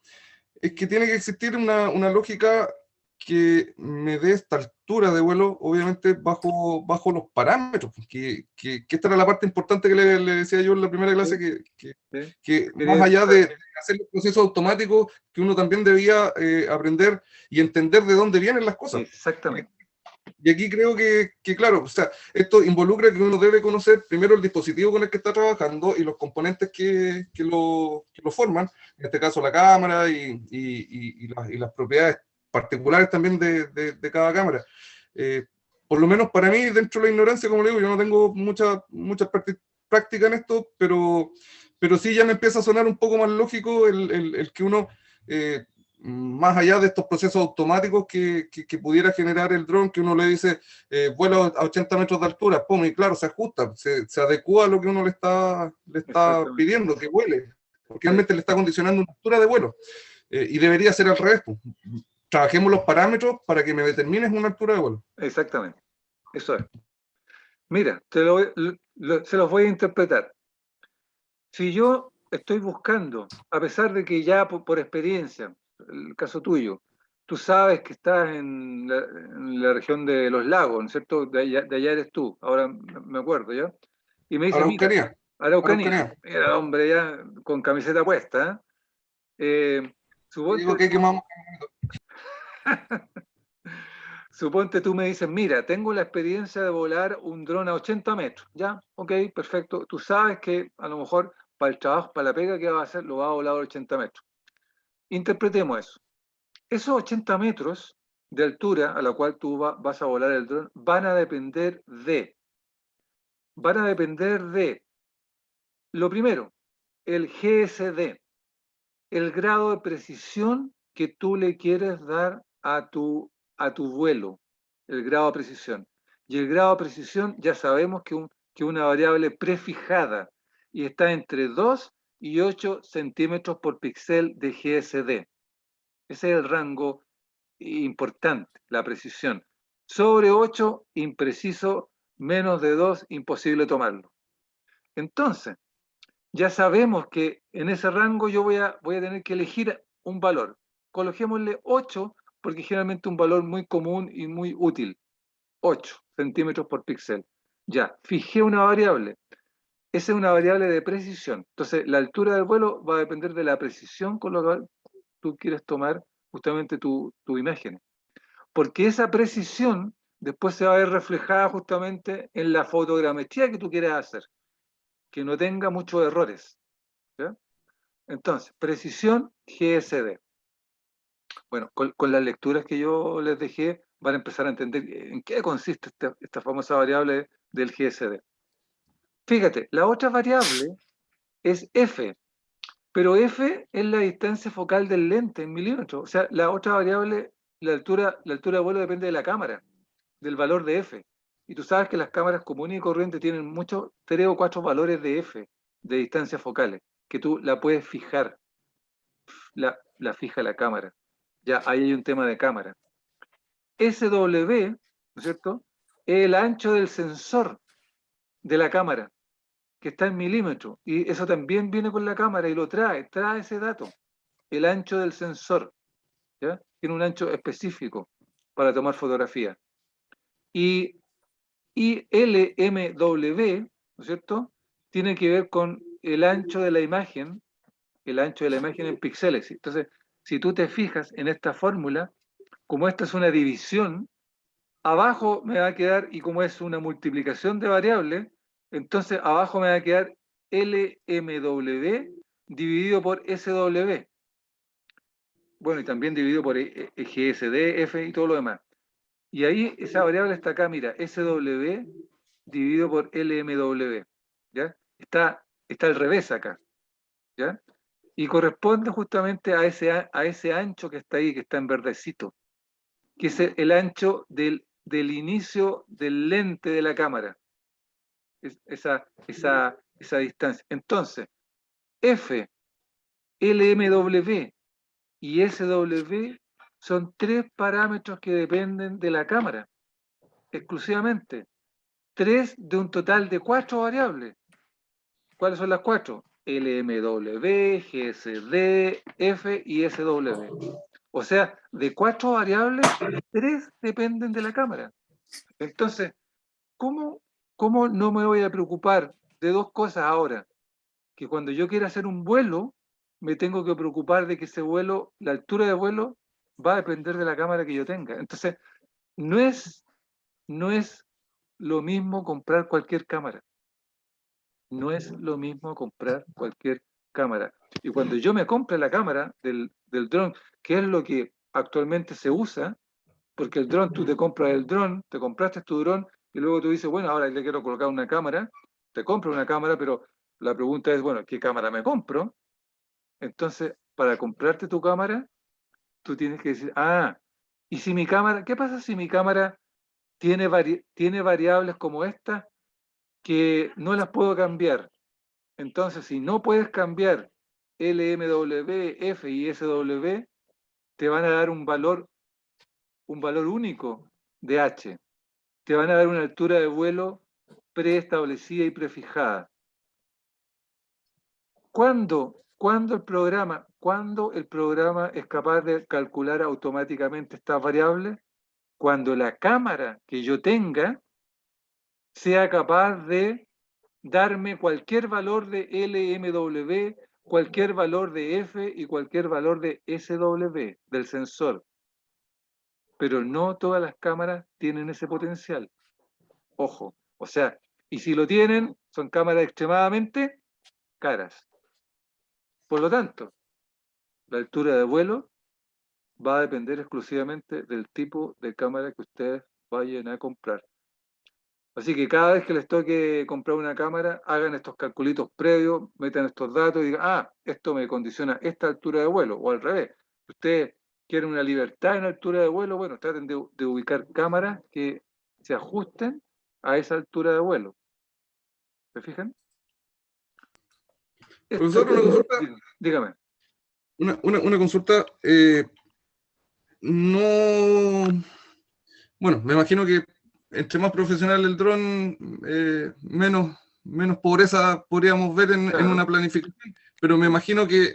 es que tiene que existir una lógica que me dé esta altura de vuelo, obviamente bajo los parámetros, que esta era la parte importante que le decía yo en la primera clase, que más allá de hacer los procesos automáticos, que uno también debía aprender y entender de dónde vienen las cosas. Exactamente. Y aquí creo que, claro, o sea, esto involucra que uno debe conocer primero el dispositivo con el que está trabajando y los componentes que lo forman, en este caso la cámara y las propiedades particulares también de cada cámara. Por lo menos para mí, dentro de la ignorancia, como le digo, yo no tengo mucha práctica en esto, pero sí ya me empieza a sonar un poco más lógico el que uno más allá de estos procesos automáticos que pudiera generar el dron, que uno le dice, vuela a 80 metros de altura, pum, y claro, se ajusta, se adecua a lo que uno le está Exactamente. pidiendo, que vuele, porque realmente le está condicionando una altura de vuelo. Y debería ser al revés, pues. Trabajemos los parámetros para que me determines una altura de vuelo. Exactamente. Eso es. Mira, se los voy a interpretar. Si yo estoy buscando, a pesar de que ya por experiencia, el caso tuyo, tú sabes que estás en la región de los lagos, ¿no es cierto? De allá eres tú, ahora me acuerdo, ¿ya? Y me dice, mira, Araucanía, Araucanía, Araucanía. mira, hombre, ya con camiseta puesta, ¿eh? Te Suponte, digo que quemamos. suponte tú me dices, mira, tengo la experiencia de volar un dron a 80 metros, ¿ya? Ok, perfecto. Tú sabes que a lo mejor para el trabajo, para la pega que va a hacer, lo va a volar a 80 metros. Interpretemos eso. Esos 80 metros de altura a la cual tú vas a volar el dron van a depender lo primero, el GSD, el grado de precisión que tú le quieres dar a tu vuelo, el grado de precisión. Y el grado de precisión ya sabemos que una variable prefijada y está entre 2 y 8 centímetros por píxel de GSD. Ese es el rango importante, la precisión. Sobre 8, impreciso, menos de 2, imposible tomarlo. Entonces, ya sabemos que en ese rango yo voy a tener que elegir un valor. Coloquémosle 8, porque generalmente un valor muy común y muy útil. 8 centímetros por píxel. Ya, fijé una variable. Esa es una variable de precisión. Entonces, la altura del vuelo va a depender de la precisión con la cual tú quieres tomar justamente tu imagen. Porque esa precisión después se va a ver reflejada justamente en la fotogrametría que tú quieres hacer, que no tenga muchos errores. ¿Ya? Entonces, precisión GSD. Bueno, con las lecturas que yo les dejé, van a empezar a entender en qué consiste esta famosa variable del GSD. Fíjate, la otra variable es F, pero F es la distancia focal del lente en milímetros. O sea, la otra variable, la altura de vuelo depende de la cámara, del valor de F. Y tú sabes que las cámaras comunes y corrientes tienen muchos, 3 o 4 valores de F, de distancias focales, que tú la puedes fijar, la fija la cámara. Ya, ahí hay un tema de cámara. SW, ¿no es cierto? Es el ancho del sensor de la cámara, que está en milímetros. Y eso también viene con la cámara y trae ese dato. El ancho del sensor, ¿ya? Tiene un ancho específico para tomar fotografía. Y LMW, ¿no es cierto? Tiene que ver con el ancho de la imagen en píxeles. Entonces, si tú te fijas en esta fórmula, como esta es una división, abajo me va a quedar, y como es una multiplicación de variables, entonces abajo me va a quedar LMW dividido por SW. Bueno, y también dividido por GSD, F y todo lo demás. Y ahí esa variable está acá, mira, SW dividido por LMW. ¿Ya? Está al revés acá. ¿Ya? Y corresponde justamente a ese ancho que está ahí, que está en verdecito, que es el ancho del inicio del lente de la cámara. Esa distancia. Entonces, F, LMW y SW son 3 parámetros que dependen de la cámara, exclusivamente. 3 de un total de 4 variables. ¿Cuáles son las 4? LMW, GSD, F y SW. O sea, de 4 variables, 3 dependen de la cámara. Entonces, ¿cómo no me voy a preocupar de 2 cosas ahora? Que cuando yo quiera hacer un vuelo, me tengo que preocupar de que ese vuelo, la altura de vuelo, va a depender de la cámara que yo tenga. Entonces, no es lo mismo comprar cualquier cámara. No es lo mismo comprar cualquier cámara. Y cuando yo me compre la cámara del dron, que es lo que actualmente se usa, porque el dron, tú te compras el dron, te compraste tu dron, y luego tú dices, bueno, ahora le quiero colocar una cámara, te compro una cámara, pero la pregunta es, bueno, ¿qué cámara me compro? Entonces, para comprarte tu cámara, tú tienes que decir, ah, y si mi cámara, ¿qué pasa si mi cámara tiene variables como esta que no las puedo cambiar? Entonces, si no puedes cambiar LMW, F y SW, te van a dar un valor único de H. Te van a dar una altura de vuelo preestablecida y prefijada. ¿Cuándo el programa es capaz de calcular automáticamente estas variables? Cuando la cámara que yo tenga sea capaz de darme cualquier valor de LMW, cualquier valor de F y cualquier valor de SW del sensor. Pero no todas las cámaras tienen ese potencial. Ojo, o sea, y si lo tienen, son cámaras extremadamente caras. Por lo tanto, la altura de vuelo va a depender exclusivamente del tipo de cámara que ustedes vayan a comprar. Así que cada vez que les toque comprar una cámara, hagan estos calculitos previos, metan estos datos y digan, ah, esto me condiciona esta altura de vuelo, o al revés. Si ustedes quieren una libertad en altura de vuelo, bueno, traten de ubicar cámaras que se ajusten a esa altura de vuelo. ¿Se fijan? Profesor, una consulta. Dígame. Una consulta. No. Bueno, me imagino que entre más profesional el dron, menos pobreza podríamos ver en Claro. una planificación. Pero me imagino que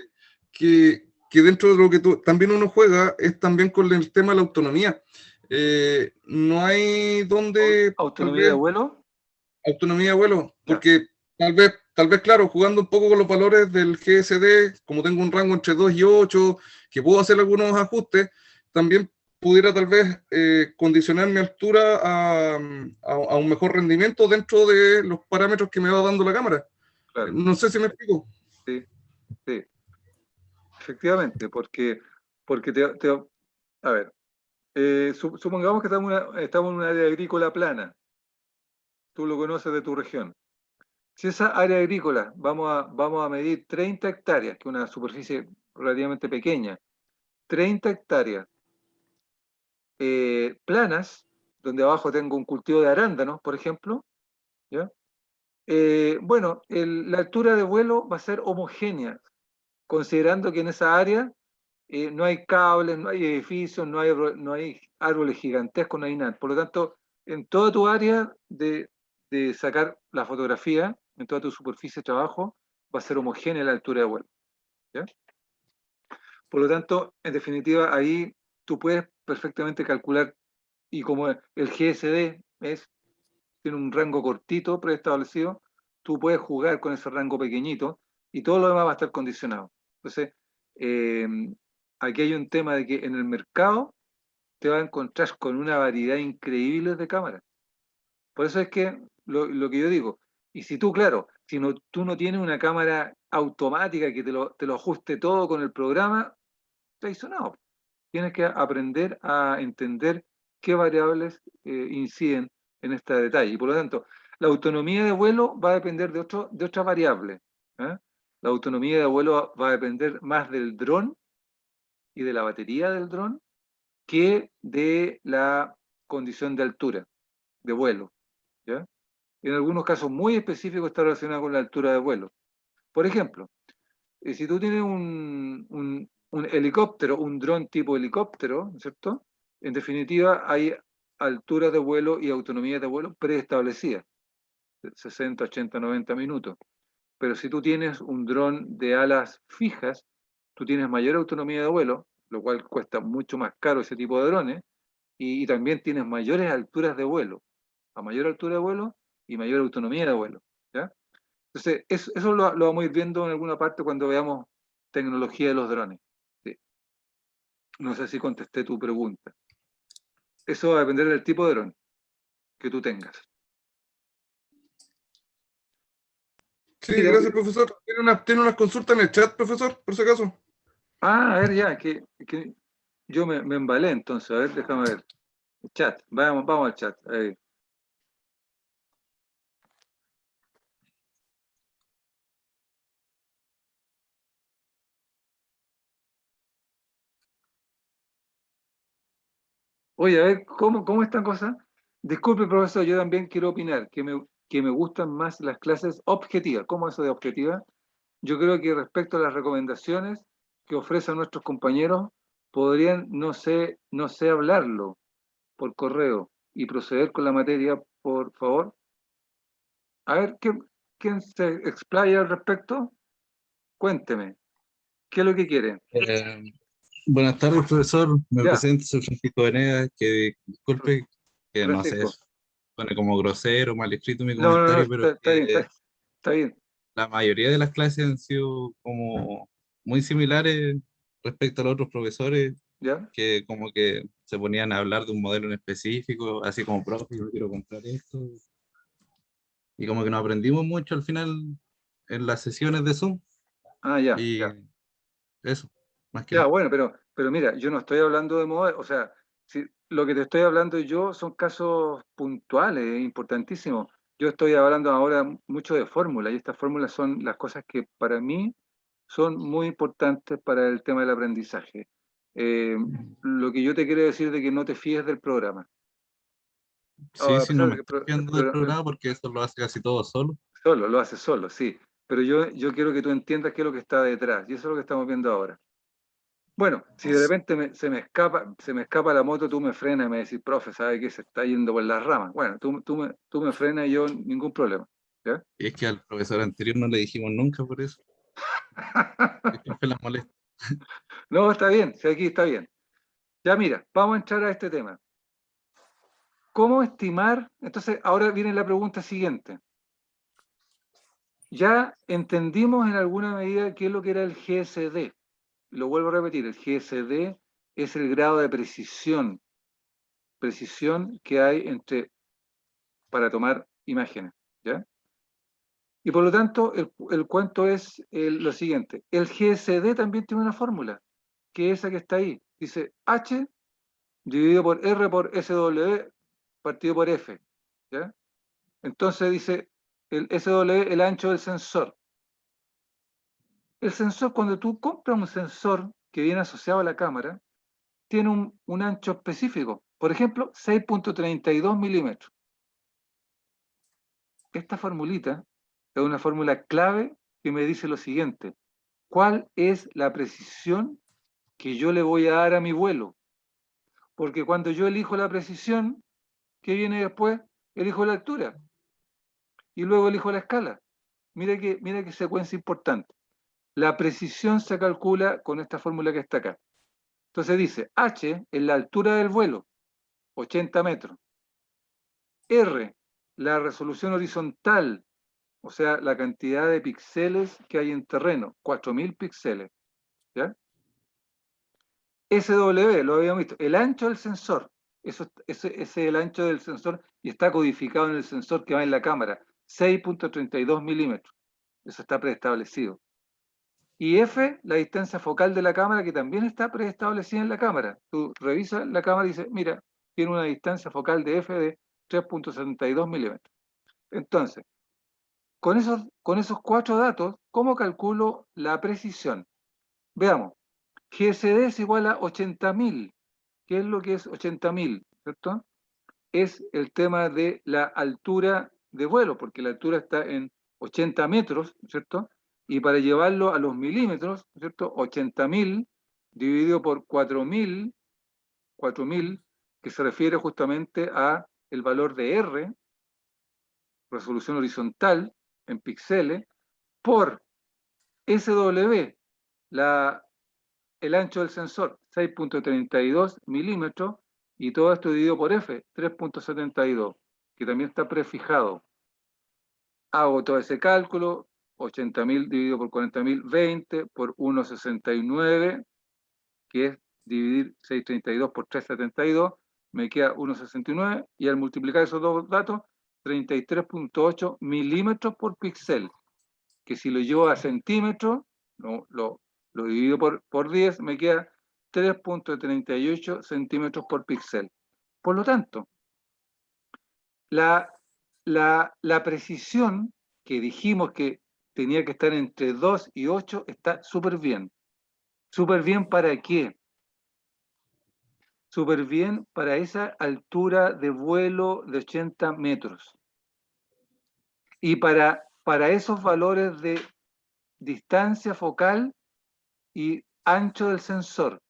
dentro de lo que también uno juega es también con el tema de la autonomía. No hay donde ¿Autonomía de vuelo? autonomía de vuelo, Ya. porque tal vez, claro, jugando un poco con los valores del GSD, como tengo un rango entre 2 y 8, que puedo hacer algunos ajustes, también pudiera tal vez condicionar mi altura a un mejor rendimiento dentro de los parámetros que me va dando la cámara. Claro. No sé si me explico. Sí, sí. Efectivamente, porque a ver, supongamos que estamos en una área agrícola plana. Tú lo conoces de tu región. Si esa área agrícola vamos a medir 30 hectáreas, que es una superficie relativamente pequeña, 30 hectáreas planas, donde abajo tengo un cultivo de arándanos, por ejemplo, ¿ya? Bueno, la altura de vuelo va a ser homogénea, considerando que en esa área no hay cables, no hay edificios, no hay árboles gigantescos, no hay nada. Por lo tanto, en toda tu área de sacar la fotografía, en toda tu superficie de trabajo, va a ser homogénea la altura de vuelo. ¿Ya? Por lo tanto, en definitiva, ahí tú puedes perfectamente calcular, y como el GSD tiene un rango cortito preestablecido, tú puedes jugar con ese rango pequeñito y todo lo demás va a estar condicionado. Entonces, eh, aquí hay un tema de que en el mercado te vas a encontrar con una variedad increíble de cámaras. Por eso es que lo que yo digo, y si tú, claro, si no, tú no tienes una cámara automática que te lo ajuste todo con el programa, traicionado. Tienes que aprender a entender qué variables inciden en este detalle. Y por lo tanto, la autonomía de vuelo va a depender de otras variables. ¿Eh? La autonomía de vuelo va a depender más del dron y de la batería del dron que de la condición de altura, de vuelo. ¿Ya? En algunos casos muy específicos está relacionado con la altura de vuelo. Por ejemplo, si tú tienes un helicóptero, un dron tipo helicóptero, ¿cierto? En definitiva, hay alturas de vuelo y autonomía de vuelo preestablecidas, 60, 80, 90 minutos. Pero si tú tienes un dron de alas fijas, tú tienes mayor autonomía de vuelo, lo cual cuesta mucho más caro ese tipo de drones, y también tienes mayores alturas de vuelo, a mayor altura de vuelo y mayor autonomía de vuelo. ¿Ya? Entonces, eso lo vamos a ir viendo en alguna parte cuando veamos tecnología de los drones. Sí. No sé si contesté tu pregunta. Eso va a depender del tipo de dron que tú tengas. Sí, Mira, gracias, profesor. ¿Tiene unas consultas en el chat, profesor, por si acaso? a ver, ya, que yo me embalé entonces. A ver, déjame ver. Chat, vamos al chat. Ahí. Oye, a ver, ¿cómo esta cosa? Disculpe, profesor, yo también quiero opinar, que me gustan más las clases objetivas. ¿Cómo eso de objetiva? Yo creo que respecto a las recomendaciones que ofrecen nuestros compañeros, podrían, no sé hablarlo por correo y proceder con la materia, por favor. A ver, ¿quién se explaya al respecto? Cuénteme, ¿qué es lo que quiere? Buenas tardes, profesor. Me Ya, presento, soy Francisco Venegas, que disculpe que no sé, Francisco. suene como grosero, mal escrito mi No, comentario, pero está bien, que está bien, la mayoría de las clases han sido como muy similares respecto a los otros profesores, ¿ya? que como que se ponían a hablar de un modelo en específico, así como, profe, yo quiero comprar esto, y como que nos aprendimos mucho al final en las sesiones de Zoom, Ah, ya, y ya. eso, más que Ya, nada. bueno, pero mira, yo no estoy hablando de moda, o sea, si, lo que te estoy hablando yo son casos puntuales, importantísimos. Yo estoy hablando ahora mucho de fórmulas, y estas fórmulas son las cosas que para mí son muy importantes para el tema del aprendizaje. Eh, lo que yo te quiero decir de que no te fíes del programa. Sí, A sí, no pesar me de que estoy fiando del programa porque eso lo hace casi todo solo. solo, lo hace solo, sí. Pero yo quiero que tú entiendas qué es lo que está detrás, y eso es lo que estamos viendo ahora. Bueno, si de repente se me escapa la moto, tú me frenas y me decís, profe, ¿sabe qué? Se está yendo por las ramas. Bueno, tú me frenas y yo ningún problema. ¿Ya? Y es que al profesor anterior no le dijimos nunca por eso. Disculpe la molestia. No, está bien, si aquí está bien. Ya mira, vamos a entrar a este tema. ¿Cómo estimar? Entonces, ahora viene la pregunta siguiente. Ya entendimos en alguna medida qué es lo que era el GSD. Lo vuelvo a repetir, el GSD es el grado de precisión que hay para tomar imágenes. ¿Ya? Y por lo tanto, el cuento es lo siguiente. El GSD también tiene una fórmula, que es esa que está ahí. Dice H dividido por R por SW partido por F. ¿Ya? Entonces dice el SW, el ancho del sensor. El sensor, cuando tú compras un sensor que viene asociado a la cámara, tiene un ancho específico. Por ejemplo, 6.32 milímetros. Esta formulita es una fórmula clave que me dice lo siguiente. ¿Cuál es la precisión que yo le voy a dar a mi vuelo? Porque cuando yo elijo la precisión, ¿qué viene después? Elijo la altura y luego elijo la escala. Mira qué secuencia importante. La precisión se calcula con esta fórmula que está acá. Entonces dice, H es la altura del vuelo, 80 metros. R, la resolución horizontal, o sea, la cantidad de píxeles que hay en terreno, 4000 píxeles. ¿Ya? SW, lo habíamos visto, el ancho del sensor, ese es el ancho del sensor y está codificado en el sensor que va en la cámara, 6.32 milímetros, eso está preestablecido. Y F, la distancia focal de la cámara, que también está preestablecida en la cámara. Tú revisas la cámara y dices, mira, tiene una distancia focal de F de 3.72 milímetros. Entonces, con esos cuatro datos, ¿cómo calculo la precisión? Veamos, GSD es igual a 80.000. ¿Qué es lo que es 80.000? ¿Cierto? Es el tema de la altura de vuelo, porque la altura está en 80 metros, ¿cierto? Y para llevarlo a los milímetros, ¿cierto? 80.000 dividido por 4.000, que se refiere justamente a el valor de R, resolución horizontal en píxeles, por SW, el ancho del sensor, 6.32 milímetros, y todo esto dividido por F, 3.72, que también está prefijado. Hago todo ese cálculo, 80.000 dividido por 40.000, 20 por 1,69, que es dividir 632 por 372, me queda 1,69, y al multiplicar esos dos datos, 33.8 milímetros por píxel, que si lo llevo a centímetros, lo divido por 10, me queda 3.38 centímetros por píxel. Por lo tanto, la precisión que dijimos que tenía que estar entre 2 y 8 está súper bien. ¿Súper bien para qué? súper bien para esa altura de vuelo de 80 metros. Y para esos valores de distancia focal y ancho del sensor,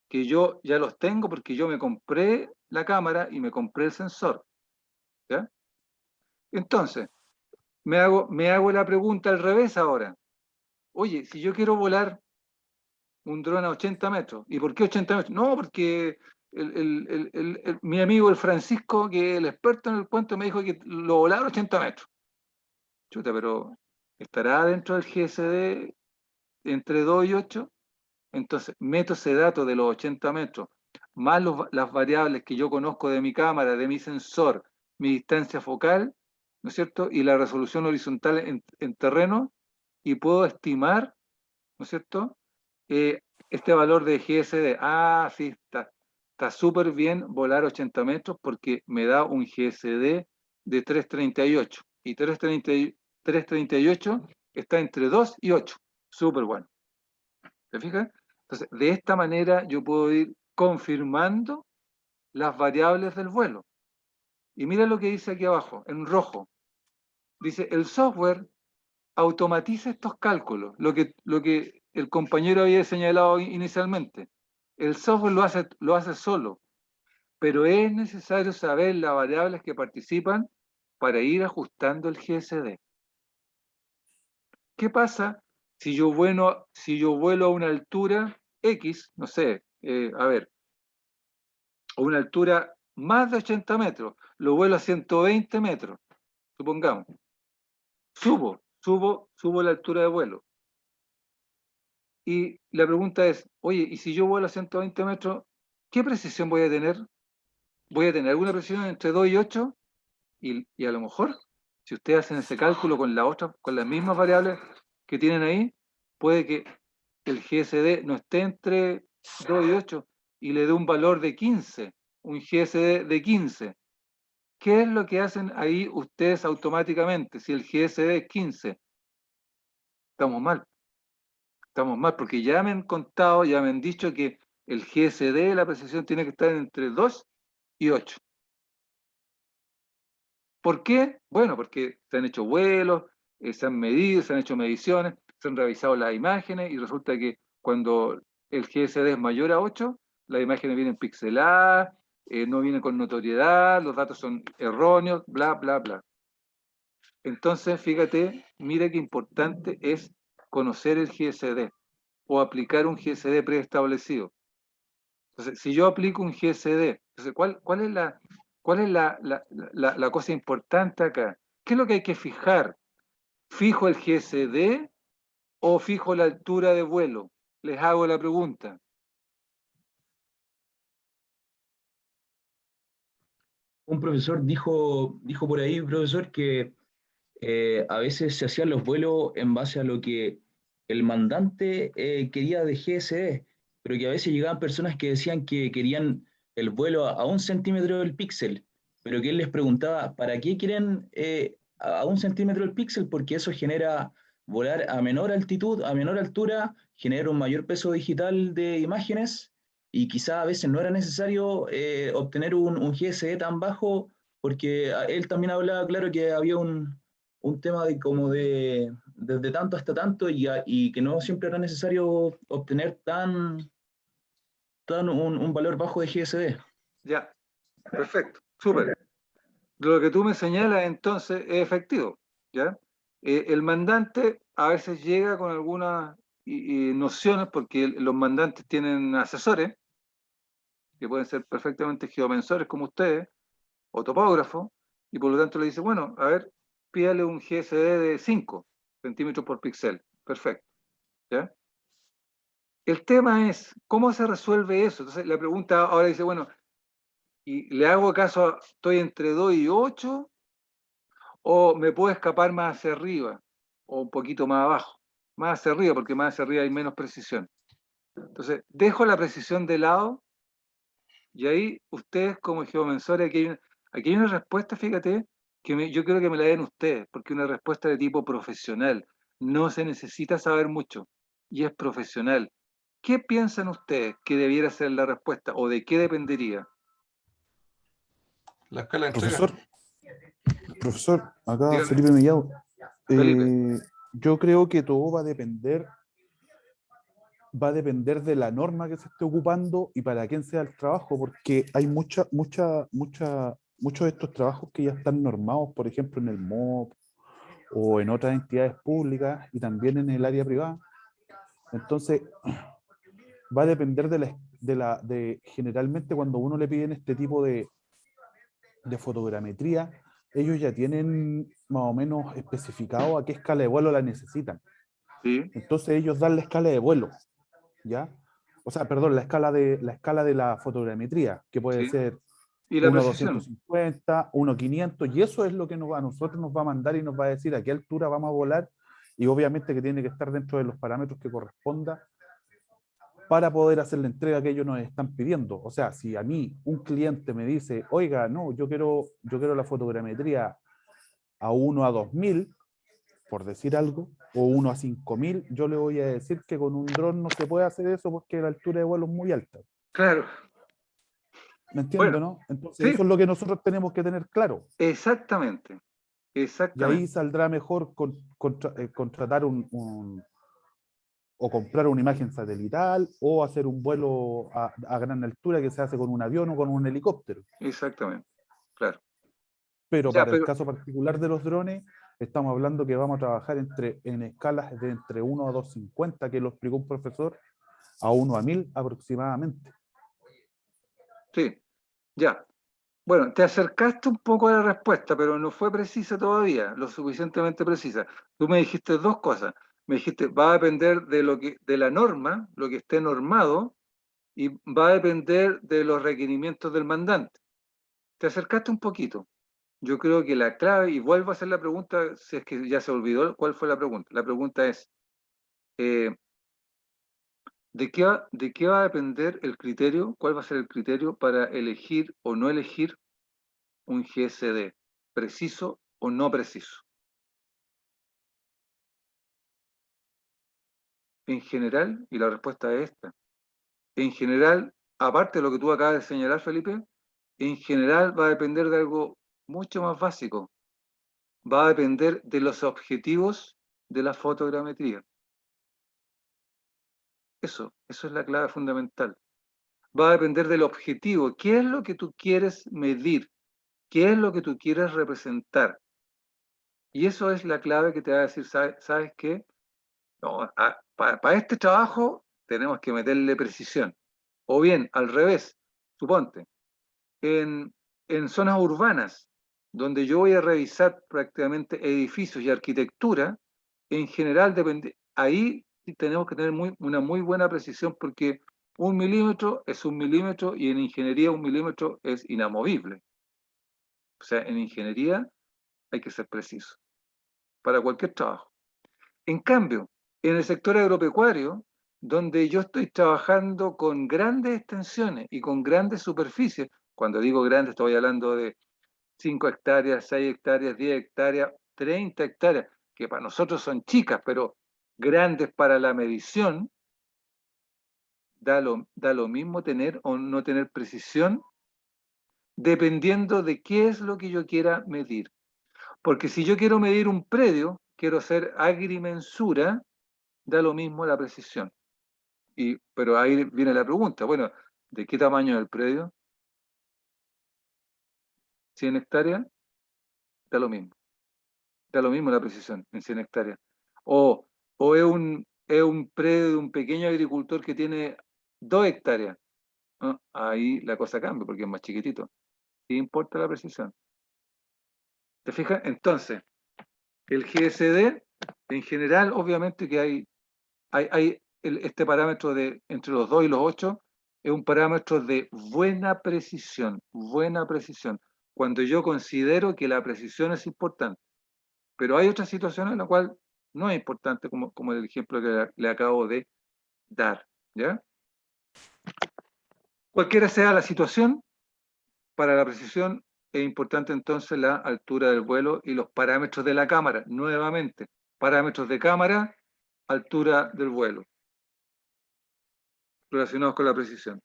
que yo ya los tengo porque yo me compré la cámara y me compré el sensor. ¿Ya? Entonces, me hago la pregunta al revés ahora. Oye, si yo quiero volar un dron a 80 metros, ¿y por qué 80 metros? No, porque mi amigo el Francisco, que es el experto en el cuento, me dijo que lo volara a 80 metros. Chuta, pero ¿estará dentro del GSD entre 2 y 8? Entonces, meto ese dato de los 80 metros, más las variables que yo conozco de mi cámara, de mi sensor, mi distancia focal, ¿no es cierto? Y la resolución horizontal en terreno, y puedo estimar, ¿no es cierto? Este valor de GSD. Ah, sí, está súper bien volar 80 metros porque me da un GSD de 338. Y 338 está entre 2 y 8. Súper bueno. ¿Te fijas? Entonces, de esta manera yo puedo ir confirmando las variables del vuelo. Y mira lo que dice aquí abajo, en rojo. Dice, el software automatiza estos cálculos, lo que el compañero había señalado inicialmente. El software lo hace solo, pero es necesario saber las variables que participan para ir ajustando el GSD. ¿Qué pasa si yo vuelo a una altura X, no sé, a ver, a una altura más de 80 metros, lo vuelo a 120 metros, supongamos. Subo la altura de vuelo. Y la pregunta es, oye, ¿y si yo vuelo a 120 metros, qué precisión voy a tener? ¿Voy a tener alguna precisión entre 2 y 8? Y a lo mejor, si ustedes hacen ese cálculo con las mismas variables que tienen ahí, puede que el GSD no esté entre 2 y 8 y le dé un valor de 15, un GSD de 15. ¿Qué es lo que hacen ahí ustedes automáticamente si el GSD es 15? Estamos mal. Estamos mal porque ya me han contado, ya me han dicho que el GSD, la precisión, tiene que estar entre 2 y 8. ¿Por qué? Bueno, porque se han hecho vuelos, se han medido, se han hecho mediciones, se han revisado las imágenes y resulta que cuando el GSD es mayor a 8, las imágenes vienen pixeladas, no vienen con notoriedad, los datos son erróneos, bla, bla, bla. Entonces, fíjate, mira qué importante es conocer el GSD o aplicar un GSD preestablecido. Entonces, si yo aplico un GSD, entonces, ¿cuál es la cosa importante acá? ¿Qué es lo que hay que fijar? ¿Fijo el GSD o fijo la altura de vuelo? Les hago la pregunta. Un profesor dijo por ahí, profesor, que a veces se hacían los vuelos en base a lo que el mandante quería de GSD, pero que a veces llegaban personas que decían que querían el vuelo a 1 centímetro del píxel, pero que él les preguntaba, ¿para qué quieren a 1 centímetro del píxel? Porque eso genera volar a menor altitud, a menor altura, genera un mayor peso digital de imágenes y quizá a veces no era necesario obtener un GSD tan bajo porque él también hablaba, claro, que había un tema de como de desde tanto hasta tanto y que no siempre era necesario obtener un valor bajo de GSD. Ya, perfecto, súper. Lo que tú me señalas entonces es efectivo, ¿ya? El mandante a veces llega con algunas nociones, porque los mandantes tienen asesores, que pueden ser perfectamente geomensores como ustedes, o topógrafos, y por lo tanto le dice, bueno, a ver, pídale un GSD de 5 centímetros por píxel. Perfecto, ¿ya? El tema es, ¿cómo se resuelve eso? Entonces la pregunta ahora dice, bueno, ¿y le hago caso, estoy entre 2 y 8? ¿O me puedo escapar más hacia arriba? ¿O un poquito más abajo? Más hacia arriba, porque más hacia arriba hay menos precisión. Entonces, dejo la precisión de lado y ahí ustedes como geomensores, aquí hay una respuesta, fíjate, que yo quiero que me la den ustedes, porque es una respuesta de tipo profesional. No se necesita saber mucho y es profesional. ¿Qué piensan ustedes que debiera ser la respuesta o de qué dependería? La escala de entrega. Profesor, acá Dígame. Felipe Mellado. Felipe. Yo creo que todo va a depender de la norma que se esté ocupando y para quién sea el trabajo, porque hay muchos de estos trabajos que ya están normados, por ejemplo, en el MOP o en otras entidades públicas y también en el área privada. Entonces, va a depender generalmente cuando uno le piden este tipo de fotogrametría, ellos ya tienen más o menos especificado a qué escala de vuelo la necesitan. Sí, Entonces ellos dan la escala de vuelo, ¿ya? O sea, perdón, la escala de la fotogrametría, que puede sí. ser Y la 1.250, precisión. 1.500, y eso es lo que a nosotros nos va a mandar y nos va a decir a qué altura vamos a volar, y obviamente que tiene que estar dentro de los parámetros que corresponda para poder hacer la entrega que ellos nos están pidiendo. O sea, si a mí un cliente me dice, oiga, no, yo quiero la fotogrametría a 1 a 2000, por decir algo, o 1 a 5000, yo le voy a decir que con un dron no se puede hacer eso porque la altura de vuelo es muy alta. Claro. ¿Me entiendo, Bueno, no? Entonces, sí, eso es lo que nosotros tenemos que tener claro. exactamente. Y ahí Exactamente. saldrá mejor contratar o comprar una imagen satelital o hacer un vuelo a gran altura que se hace con un avión o con un helicóptero. Exactamente. Claro. Pero Ya, para el pero caso particular de los drones, estamos hablando que vamos a trabajar en escalas de entre 1 a 250, que lo explicó un profesor, a 1 a 1000 aproximadamente. sí, ya. Bueno, te acercaste un poco a la respuesta, pero no fue precisa todavía, lo suficientemente precisa. Tú me dijiste dos cosas. Me dijiste, va a depender de la norma, lo que esté normado, y va a depender de los requerimientos del mandante. Te acercaste un poquito. Yo creo que la clave, y vuelvo a hacer la pregunta, si es que ya se olvidó cuál fue la pregunta. La pregunta es, eh, de qué va a depender el criterio? ¿Cuál va a ser el criterio para elegir o no elegir un GSD? ¿Preciso o no preciso? En general, y la respuesta es esta, en general, aparte de lo que tú acabas de señalar, Felipe, en general va a depender de algo mucho más básico. Va a depender de los objetivos de la fotogrametría. Eso es la clave fundamental. Va a depender del objetivo. ¿Qué es lo que tú quieres medir? ¿Qué es lo que tú quieres representar? Y eso es la clave que te va a decir, ¿sabes qué? No, para este trabajo tenemos que meterle precisión. O bien, al revés, suponte, en, en zonas urbanas, donde yo voy a revisar prácticamente edificios y arquitectura, en general depende, ahí sí tenemos que tener una muy buena precisión porque 1 milímetro es 1 milímetro y en ingeniería 1 milímetro es inamovible. O sea, en ingeniería hay que ser preciso para cualquier trabajo. En cambio, en el sector agropecuario, donde yo estoy trabajando con grandes extensiones y con grandes superficies, cuando digo grandes estoy hablando de 5 hectáreas, 6 hectáreas, 10 hectáreas, 30 hectáreas, que para nosotros son chicas, pero grandes para la medición, da lo mismo tener o no tener precisión, dependiendo de qué es lo que yo quiera medir. Porque si yo quiero medir un predio, quiero hacer agrimensura, da lo mismo la precisión. Pero ahí viene la pregunta, bueno, ¿de qué tamaño es el predio? 100 hectáreas, da lo mismo. Da lo mismo la precisión en 100 hectáreas. O es un predio de un pequeño agricultor que tiene 2 hectáreas. ¿No? Ahí la cosa cambia porque es más chiquitito. Sí importa la precisión. ¿Te fijas? Entonces, el GSD, en general, obviamente que este parámetro de entre los 2 y los 8 es un parámetro de buena precisión, buena precisión. Cuando yo considero que la precisión es importante. Pero hay otras situaciones en las cuales no es importante, como el ejemplo que le acabo de dar. ¿Ya? Cualquiera sea la situación, para la precisión es importante entonces la altura del vuelo y los parámetros de la cámara. Nuevamente, parámetros de cámara, altura del vuelo. relacionados con la precisión.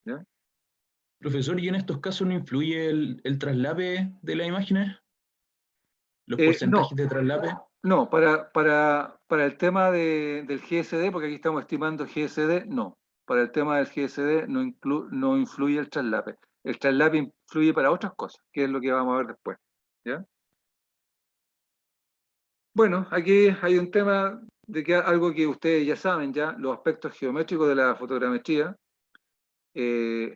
¿Ya? Profesor, ¿y en estos casos no influye el traslape de las imágenes? ¿Los No, porcentajes de traslape? no, para el tema del GSD, porque aquí estamos estimando GSD, no. Para el tema del GSD no influye el traslape. El traslape influye para otras cosas, que es lo que vamos a ver después. ¿Ya? Bueno, aquí hay un tema de que algo que ustedes ya saben, ya, los aspectos geométricos de la fotogrametría.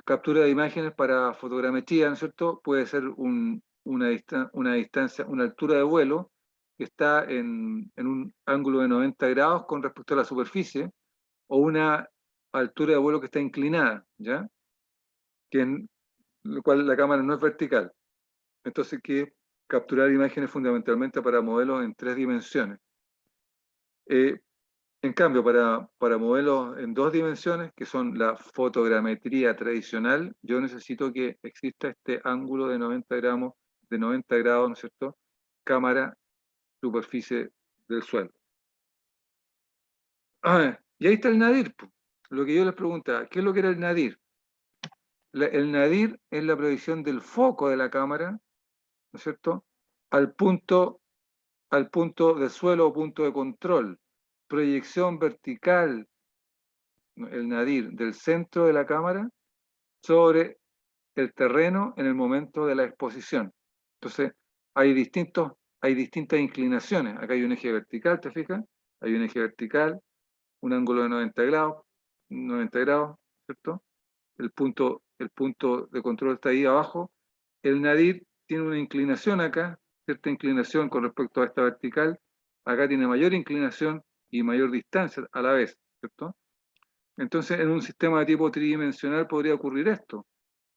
Captura de imágenes para fotogrametría, ¿no es cierto? Puede ser una distancia, una altura de vuelo que está en un ángulo de 90 grados con respecto a la superficie, o una altura de vuelo que está inclinada, ¿ya? Lo cual la cámara no es vertical. Entonces, que capturar imágenes fundamentalmente para modelos en 3 dimensiones. En cambio, para modelos en 2 dimensiones, que son la fotogrametría tradicional, yo necesito que exista este ángulo de 90 grados, ¿no es cierto? Cámara, superficie del suelo. Y ahí está el nadir. Lo que yo les preguntaba, ¿qué es lo que era el nadir? El nadir es la predicción del foco de la cámara, ¿no es cierto? Al punto del suelo o punto de control. Proyección vertical, el nadir, del centro de la cámara sobre el terreno en el momento de la exposición. Entonces, hay distintas inclinaciones. Acá hay un eje vertical, ¿te fijas? Hay un eje vertical, un ángulo de 90 grados, ¿cierto? El punto de control está ahí abajo. El nadir tiene una inclinación acá, cierta inclinación con respecto a esta vertical. Acá tiene mayor inclinación y mayor distancia a la vez, ¿cierto? Entonces, en un sistema de tipo tridimensional podría ocurrir esto.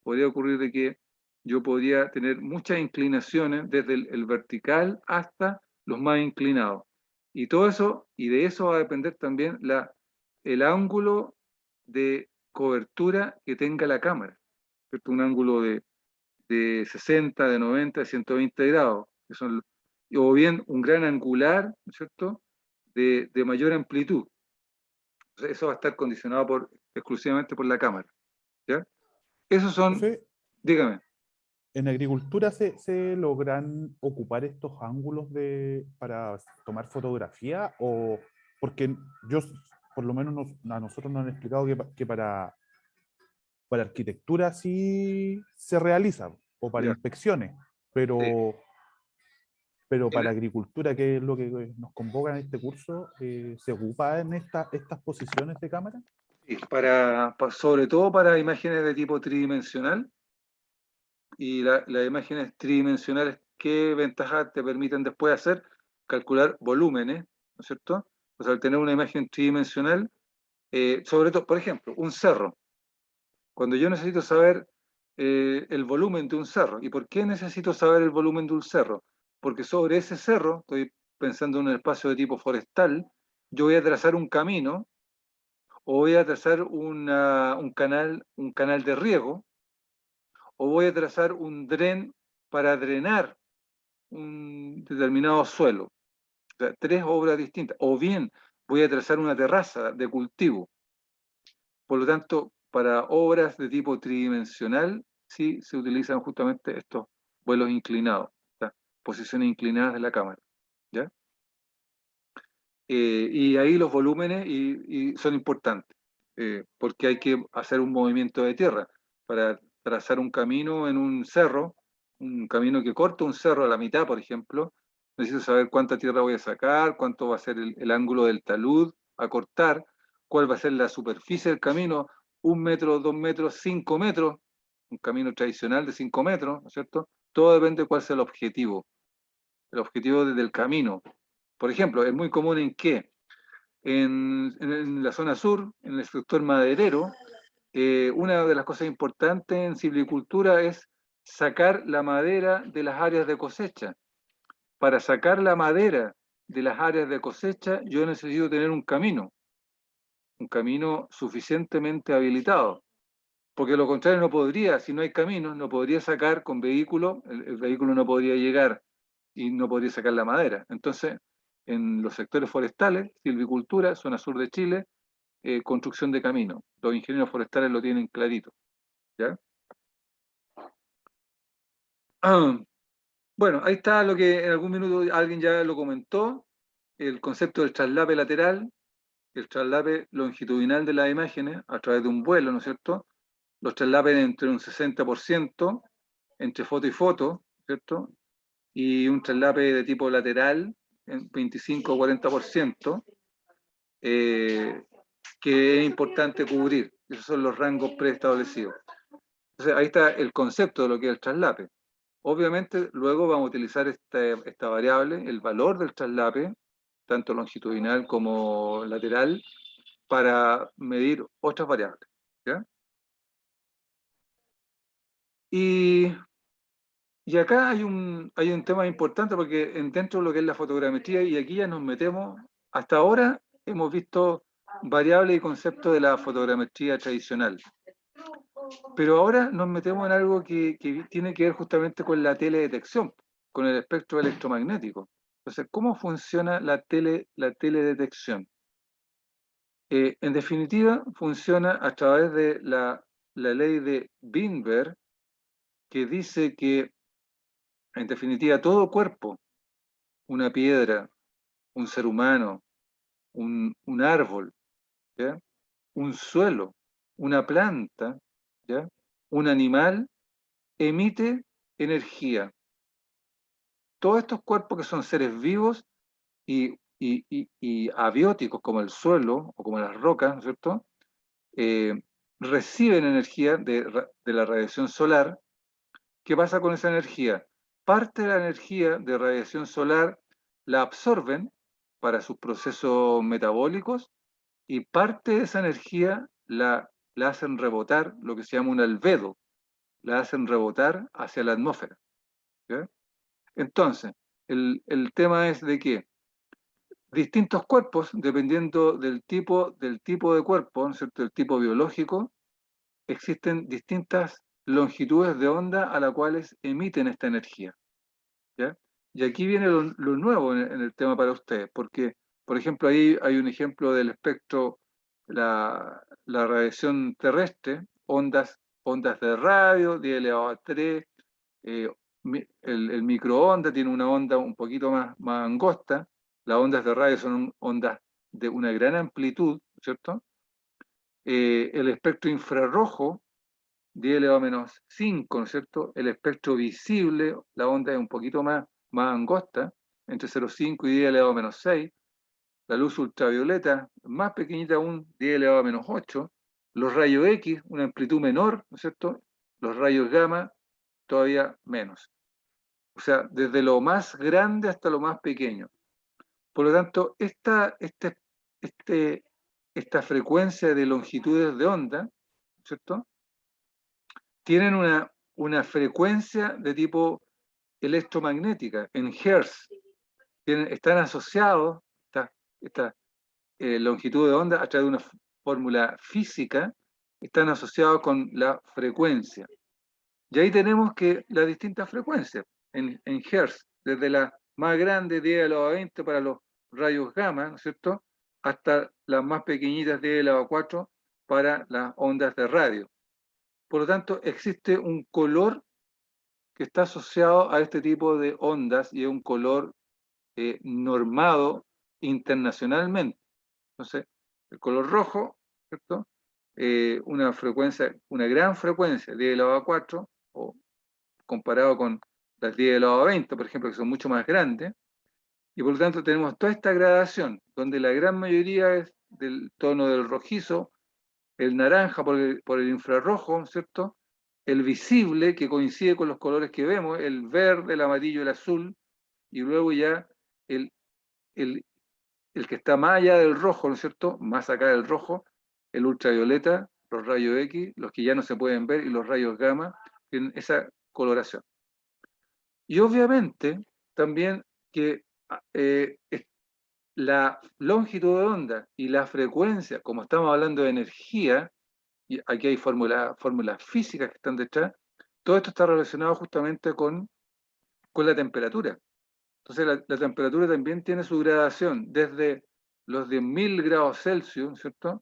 Podría ocurrir de que yo podría tener muchas inclinaciones desde el vertical hasta los más inclinados. Y todo eso, y de eso va a depender también el ángulo de cobertura que tenga la cámara, ¿cierto? Un ángulo de 60, de 90, de 120 grados, que son, o bien un gran angular, ¿no es cierto?, de mayor amplitud. Entonces, eso va a estar condicionado exclusivamente por la cámara. ¿Ya? Esos son, Profe, dígame. ¿en agricultura se logran ocupar estos ángulos para tomar fotografía? O porque por lo menos a nosotros nos han explicado que para arquitectura sí se realiza, o para Ya, inspecciones, sí. pero para agricultura, que es lo que nos convoca en este curso, ¿se ocupa en estas posiciones de cámara? Sí, sobre todo para imágenes de tipo tridimensional. Y las imágenes tridimensionales, ¿qué ventajas te permiten después hacer? Calcular volúmenes, ¿no es cierto? O sea, al tener una imagen tridimensional, sobre todo, por ejemplo, un cerro. Cuando yo necesito saber el volumen de un cerro, ¿y por qué necesito saber el volumen de un cerro? Porque sobre ese cerro, estoy pensando en un espacio de tipo forestal, yo voy a trazar un camino o voy a trazar un canal de riego, o voy a trazar un dren para drenar un determinado suelo. O sea, 3 obras distintas. O bien voy a trazar una terraza de cultivo. Por lo tanto, para obras de tipo tridimensional, sí se utilizan justamente estos vuelos inclinados, ¿ya? Posiciones inclinadas de la cámara. ¿Ya? Y ahí los volúmenes y son importantes, porque hay que hacer un movimiento de tierra para trazar un camino en un cerro, un camino que corta un cerro a la mitad, por ejemplo. Necesito saber cuánta tierra voy a sacar, cuánto va a ser el ángulo del talud a cortar, cuál va a ser la superficie del camino, 1 metro, 2 metros, 5 metros, un camino tradicional de 5 metros, ¿no es cierto? Todo depende de cuál sea el objetivo del camino. Por ejemplo, es muy común en la zona sur, en el sector maderero, una de las cosas importantes en silvicultura es sacar la madera de las áreas de cosecha. Para sacar la madera de las áreas de cosecha, yo necesito tener un camino suficientemente habilitado, porque lo contrario no podría, si no hay camino, no podría sacar con vehículo, el vehículo no podría llegar y no podría sacar la madera. Entonces, en los sectores forestales, silvicultura, zona sur de Chile, construcción de caminos. Los ingenieros forestales lo tienen clarito. ¿Ya? Bueno, ahí está lo que en algún minuto alguien ya lo comentó, el concepto del traslape lateral, el traslape longitudinal de las imágenes a través de un vuelo, ¿no es cierto? Los traslapes entre un 60% entre foto y foto, ¿cierto? Y un traslape de tipo lateral en 25 o 40%, que es importante cubrir. Esos son los rangos preestablecidos. Entonces, ahí está el concepto de lo que es el traslape. Obviamente, luego vamos a utilizar esta variable, el valor del traslape, tanto longitudinal como lateral, para medir otras variables. ¿Ya? Y acá hay un tema importante porque dentro de lo que es la fotogrametría, y aquí ya nos metemos, hasta ahora hemos visto variables y conceptos de la fotogrametría tradicional. Pero ahora nos metemos en algo que tiene que ver justamente con la teledetección, con el espectro electromagnético. Entonces, ¿cómo funciona la teledetección? En definitiva, funciona a través de la ley de Weinberg, que dice que, en definitiva, todo cuerpo, una piedra, un ser humano, un árbol, ¿ya? Un suelo, una planta, ¿ya? Un animal, emite energía. Todos estos cuerpos que son seres vivos y abióticos, como el suelo o como las rocas, ¿no es cierto? Reciben energía de la radiación solar. ¿Qué pasa con esa energía? Parte de la energía de radiación solar la absorben para sus procesos metabólicos y parte de esa energía la hacen rebotar, lo que se llama un albedo, la hacen rebotar hacia la atmósfera. ¿Ya? Entonces, el tema es de que distintos cuerpos, dependiendo del tipo de cuerpo, ¿no es cierto?, del tipo biológico, existen distintas longitudes de onda a las cuales emiten esta energía. ¿Ya? Y aquí viene lo nuevo en el tema para ustedes, porque, por ejemplo, ahí hay un ejemplo del espectro, la radiación terrestre, ondas de radio, 10 elevado a 3, el microondas tiene una onda un poquito más angosta, las ondas de radio son ondas de una gran amplitud, ¿cierto? El espectro infrarrojo, 10 elevado a menos 5, ¿no es cierto? El espectro visible, la onda es un poquito más angosta, entre 0,5 y 10 elevado a menos 6. La luz ultravioleta, más pequeñita aún, 10 elevado a menos 8. Los rayos X, una amplitud menor, ¿no es cierto? Los rayos gamma, todavía menos. O sea, desde lo más grande hasta lo más pequeño. Por lo tanto, esta frecuencia de longitudes de onda, ¿cierto?, tienen una frecuencia de tipo electromagnética, en Hertz. Están asociados, esta longitud de onda, a través de una fórmula física, están asociados con la frecuencia. Y ahí tenemos que las distintas frecuencias en Hertz, desde la más grande, 10 elevado a 20 para los rayos gamma, ¿no es cierto?, hasta las más pequeñitas, 10 elevado a 4 para las ondas de radio. Por lo tanto, existe un color que está asociado a este tipo de ondas y es un color normado internacionalmente. Entonces, el color rojo, ¿cierto?, una frecuencia, una gran frecuencia, 10 elevado a 4, o comparado con las 10 elevado a 20, por ejemplo, que son mucho más grandes, y por lo tanto tenemos toda esta gradación, donde la gran mayoría es del tono del rojizo, el naranja por el infrarrojo, ¿cierto?, el visible, que coincide con los colores que vemos, el verde, el amarillo, el azul, y luego ya el que está más allá del rojo, ¿no es cierto?, más acá del rojo, el ultravioleta, los rayos X, los que ya no se pueden ver, y los rayos gamma, tienen esa coloración. Y obviamente también que la longitud de onda y la frecuencia, como estamos hablando de energía, y aquí hay fórmulas físicas que están detrás, todo esto está relacionado justamente con la temperatura. Entonces la temperatura también tiene su gradación, desde los 10.000 grados Celsius, ¿cierto?,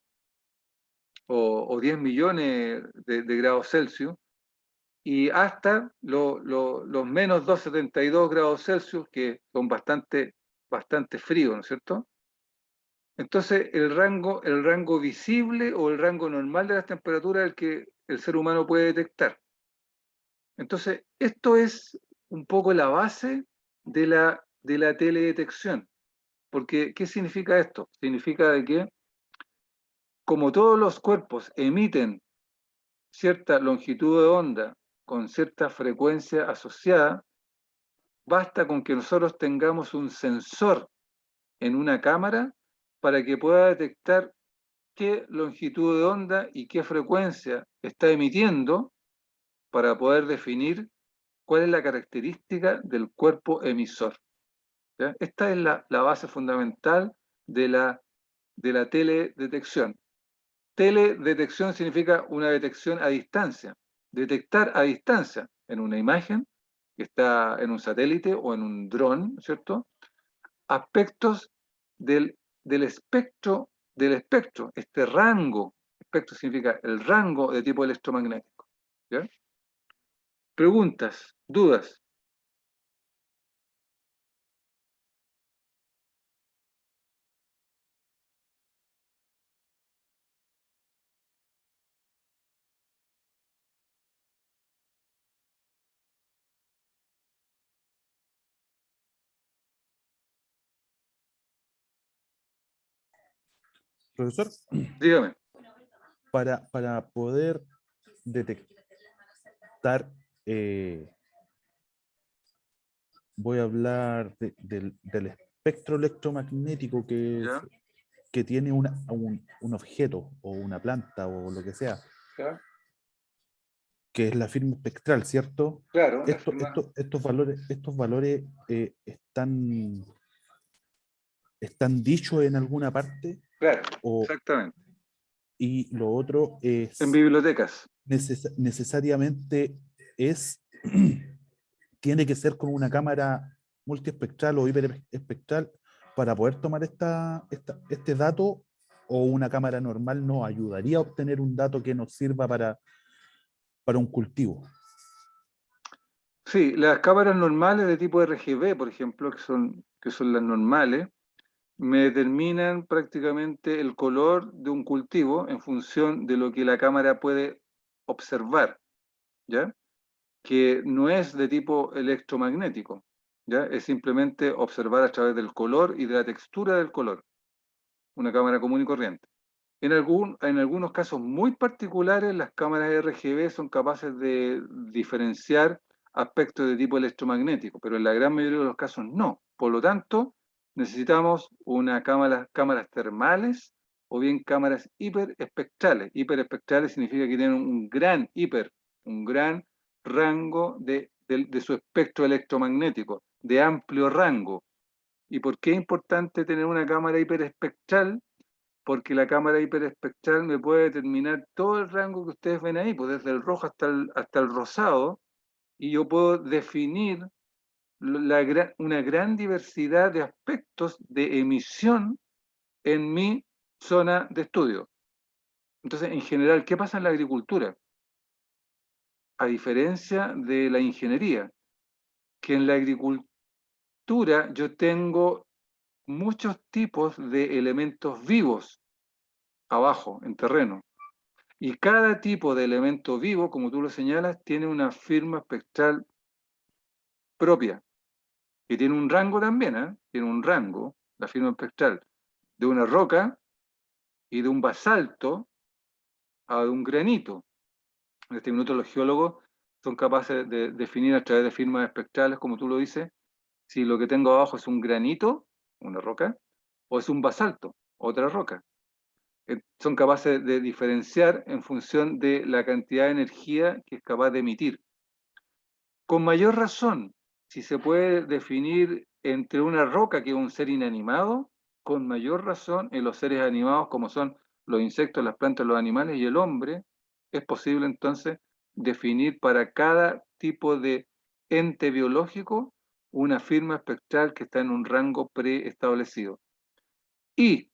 o 10 millones de grados Celsius, y hasta los menos 272 grados Celsius, que son bastante fríos, ¿no es cierto? Entonces, el rango visible o el rango normal de las temperaturas es el que el ser humano puede detectar. Entonces, esto es un poco la base de la teledetección. Porque, ¿qué significa esto? Significa de que, como todos los cuerpos emiten cierta longitud de onda con cierta frecuencia asociada, basta con que nosotros tengamos un sensor en una cámara para que pueda detectar qué longitud de onda y qué frecuencia está emitiendo para poder definir cuál es la característica del cuerpo emisor. ¿Ya? Esta es la base fundamental de la teledetección. Teledetección significa una detección a distancia. Detectar a distancia en una imagen que está en un satélite o en un dron, ¿cierto? Aspectos del espectro, este rango. Espectro significa el rango de tipo electromagnético. ¿Ya? Preguntas, dudas. Profesor, Dígame. para poder detectar, voy a hablar del espectro electromagnético ¿Ya? que tiene un objeto o una planta o lo que sea, ¿Ya? que es la firma espectral, ¿cierto? Claro, la firma. Estos valores están dichos en alguna parte, Claro, o, exactamente. y lo otro es En bibliotecas. necesariamente es tiene que ser con una cámara multiespectral o hiperespectral para poder tomar este dato, o una cámara normal nos ayudaría a obtener un dato que nos sirva para un cultivo. Sí, las cámaras normales de tipo RGB, por ejemplo, que son las normales, me determinan prácticamente el color de un cultivo en función de lo que la cámara puede observar, ¿ya? Que no es de tipo electromagnético, ¿ya? Es simplemente observar a través del color y de la textura del color, una cámara común y corriente. En algunos casos muy particulares, las cámaras RGB son capaces de diferenciar aspectos de tipo electromagnético, pero en la gran mayoría de los casos no. Por lo tanto, necesitamos cámaras termales o bien cámaras hiperespectrales. Hiperespectrales significa que tienen un gran rango de su espectro electromagnético, de amplio rango. ¿Y por qué es importante tener una cámara hiperespectral? Porque la cámara hiperespectral me puede determinar todo el rango que ustedes ven ahí, pues desde el rojo hasta el rosado, y yo puedo definir una gran diversidad de aspectos de emisión en mi zona de estudio. Entonces, en general, ¿qué pasa en la agricultura? A diferencia de la ingeniería, que en la agricultura yo tengo muchos tipos de elementos vivos abajo, en terreno. Y cada tipo de elemento vivo, como tú lo señalas, tiene una firma espectral propia, que tiene un rango también, ¿eh? Tiene un rango, la firma espectral, de una roca y de un basalto a un granito. En este minuto los geólogos son capaces de definir a través de firmas espectrales, como tú lo dices, si lo que tengo abajo es un granito, una roca, o es un basalto, otra roca. Son capaces de diferenciar en función de la cantidad de energía que es capaz de emitir. Con mayor razón, si se puede definir entre una roca que es un ser inanimado, con mayor razón en los seres animados como son los insectos, las plantas, los animales y el hombre, es posible entonces definir para cada tipo de ente biológico una firma espectral que está en un rango preestablecido. Y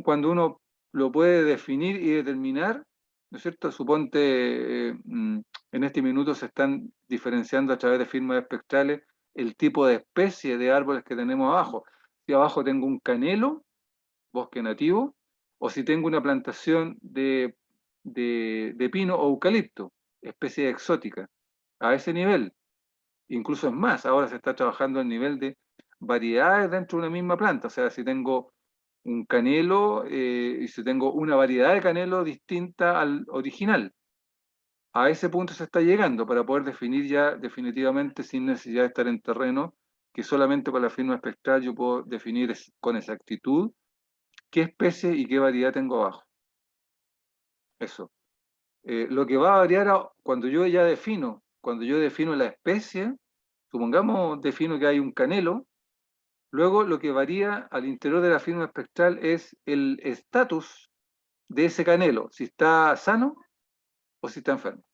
cuando uno lo puede definir y determinar, ¿no es cierto? Suponte, en este minuto se están diferenciando a través de firmas espectrales el tipo de especie de árboles que tenemos abajo. Si abajo tengo un canelo, bosque nativo, o si tengo una plantación de pino o eucalipto, especie exótica, a ese nivel. Incluso es más, ahora se está trabajando el nivel de variedades dentro de una misma planta. O sea, si tengo un canelo y si tengo una variedad de canelo distinta al original. A ese punto se está llegando para poder definir ya definitivamente sin necesidad de estar en terreno, que solamente con la firma espectral yo puedo definir con exactitud qué especie y qué variedad tengo abajo. Eso. Lo que va a variar cuando yo defino la especie, supongamos defino que hay un canelo, luego lo que varía al interior de la firma espectral es el estatus de ese canelo, si está sano o si está enfermo.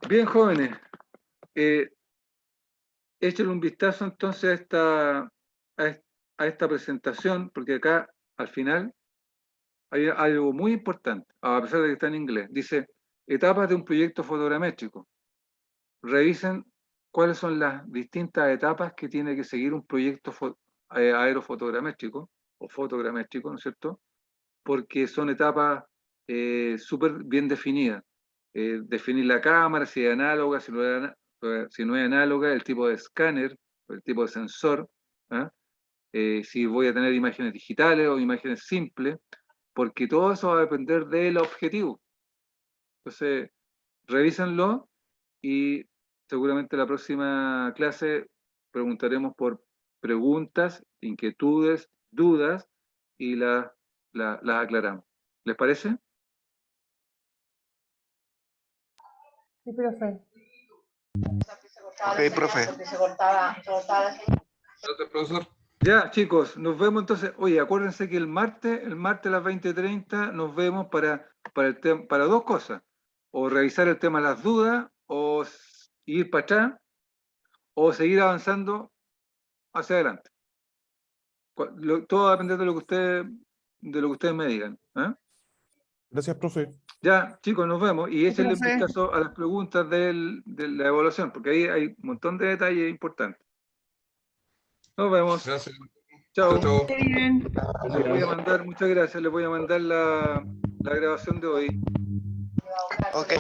Bien, jóvenes, échenle un vistazo entonces a esta presentación, porque acá al final hay algo muy importante, a pesar de que está en inglés. Dice, etapas de un proyecto fotogramétrico. Revisen cuáles son las distintas etapas que tiene que seguir un proyecto aerofotogramétrico o fotogramétrico, ¿no es cierto? Porque son etapas súper bien definidas. Definir la cámara, si es análoga, si no es análoga, el tipo de escáner, el tipo de sensor, ¿ah? Si voy a tener imágenes digitales o imágenes simples, porque todo eso va a depender del objetivo. Entonces, revísenlo y seguramente la próxima clase preguntaremos por preguntas, inquietudes, dudas y las aclaramos. ¿Les parece? Sí, profe. Ok, profe. Gracias, profesor. Ya, chicos, nos vemos entonces. Oye, acuérdense que el martes a las 20:30 nos vemos para dos cosas. O revisar el tema de las dudas, o ir para atrás, o seguir avanzando hacia adelante. Todo va a depender de lo que ustedes me digan. ¿Eh? Gracias, profe. Ya, chicos, nos vemos. Y échenle un profe. vistazo a las preguntas de la evaluación, porque ahí hay un montón de detalles importantes. Nos vemos. Gracias. Chao. Chao, chao. Qué bien. Les voy a mandar, muchas gracias, les voy a mandar la grabación de hoy. Ok.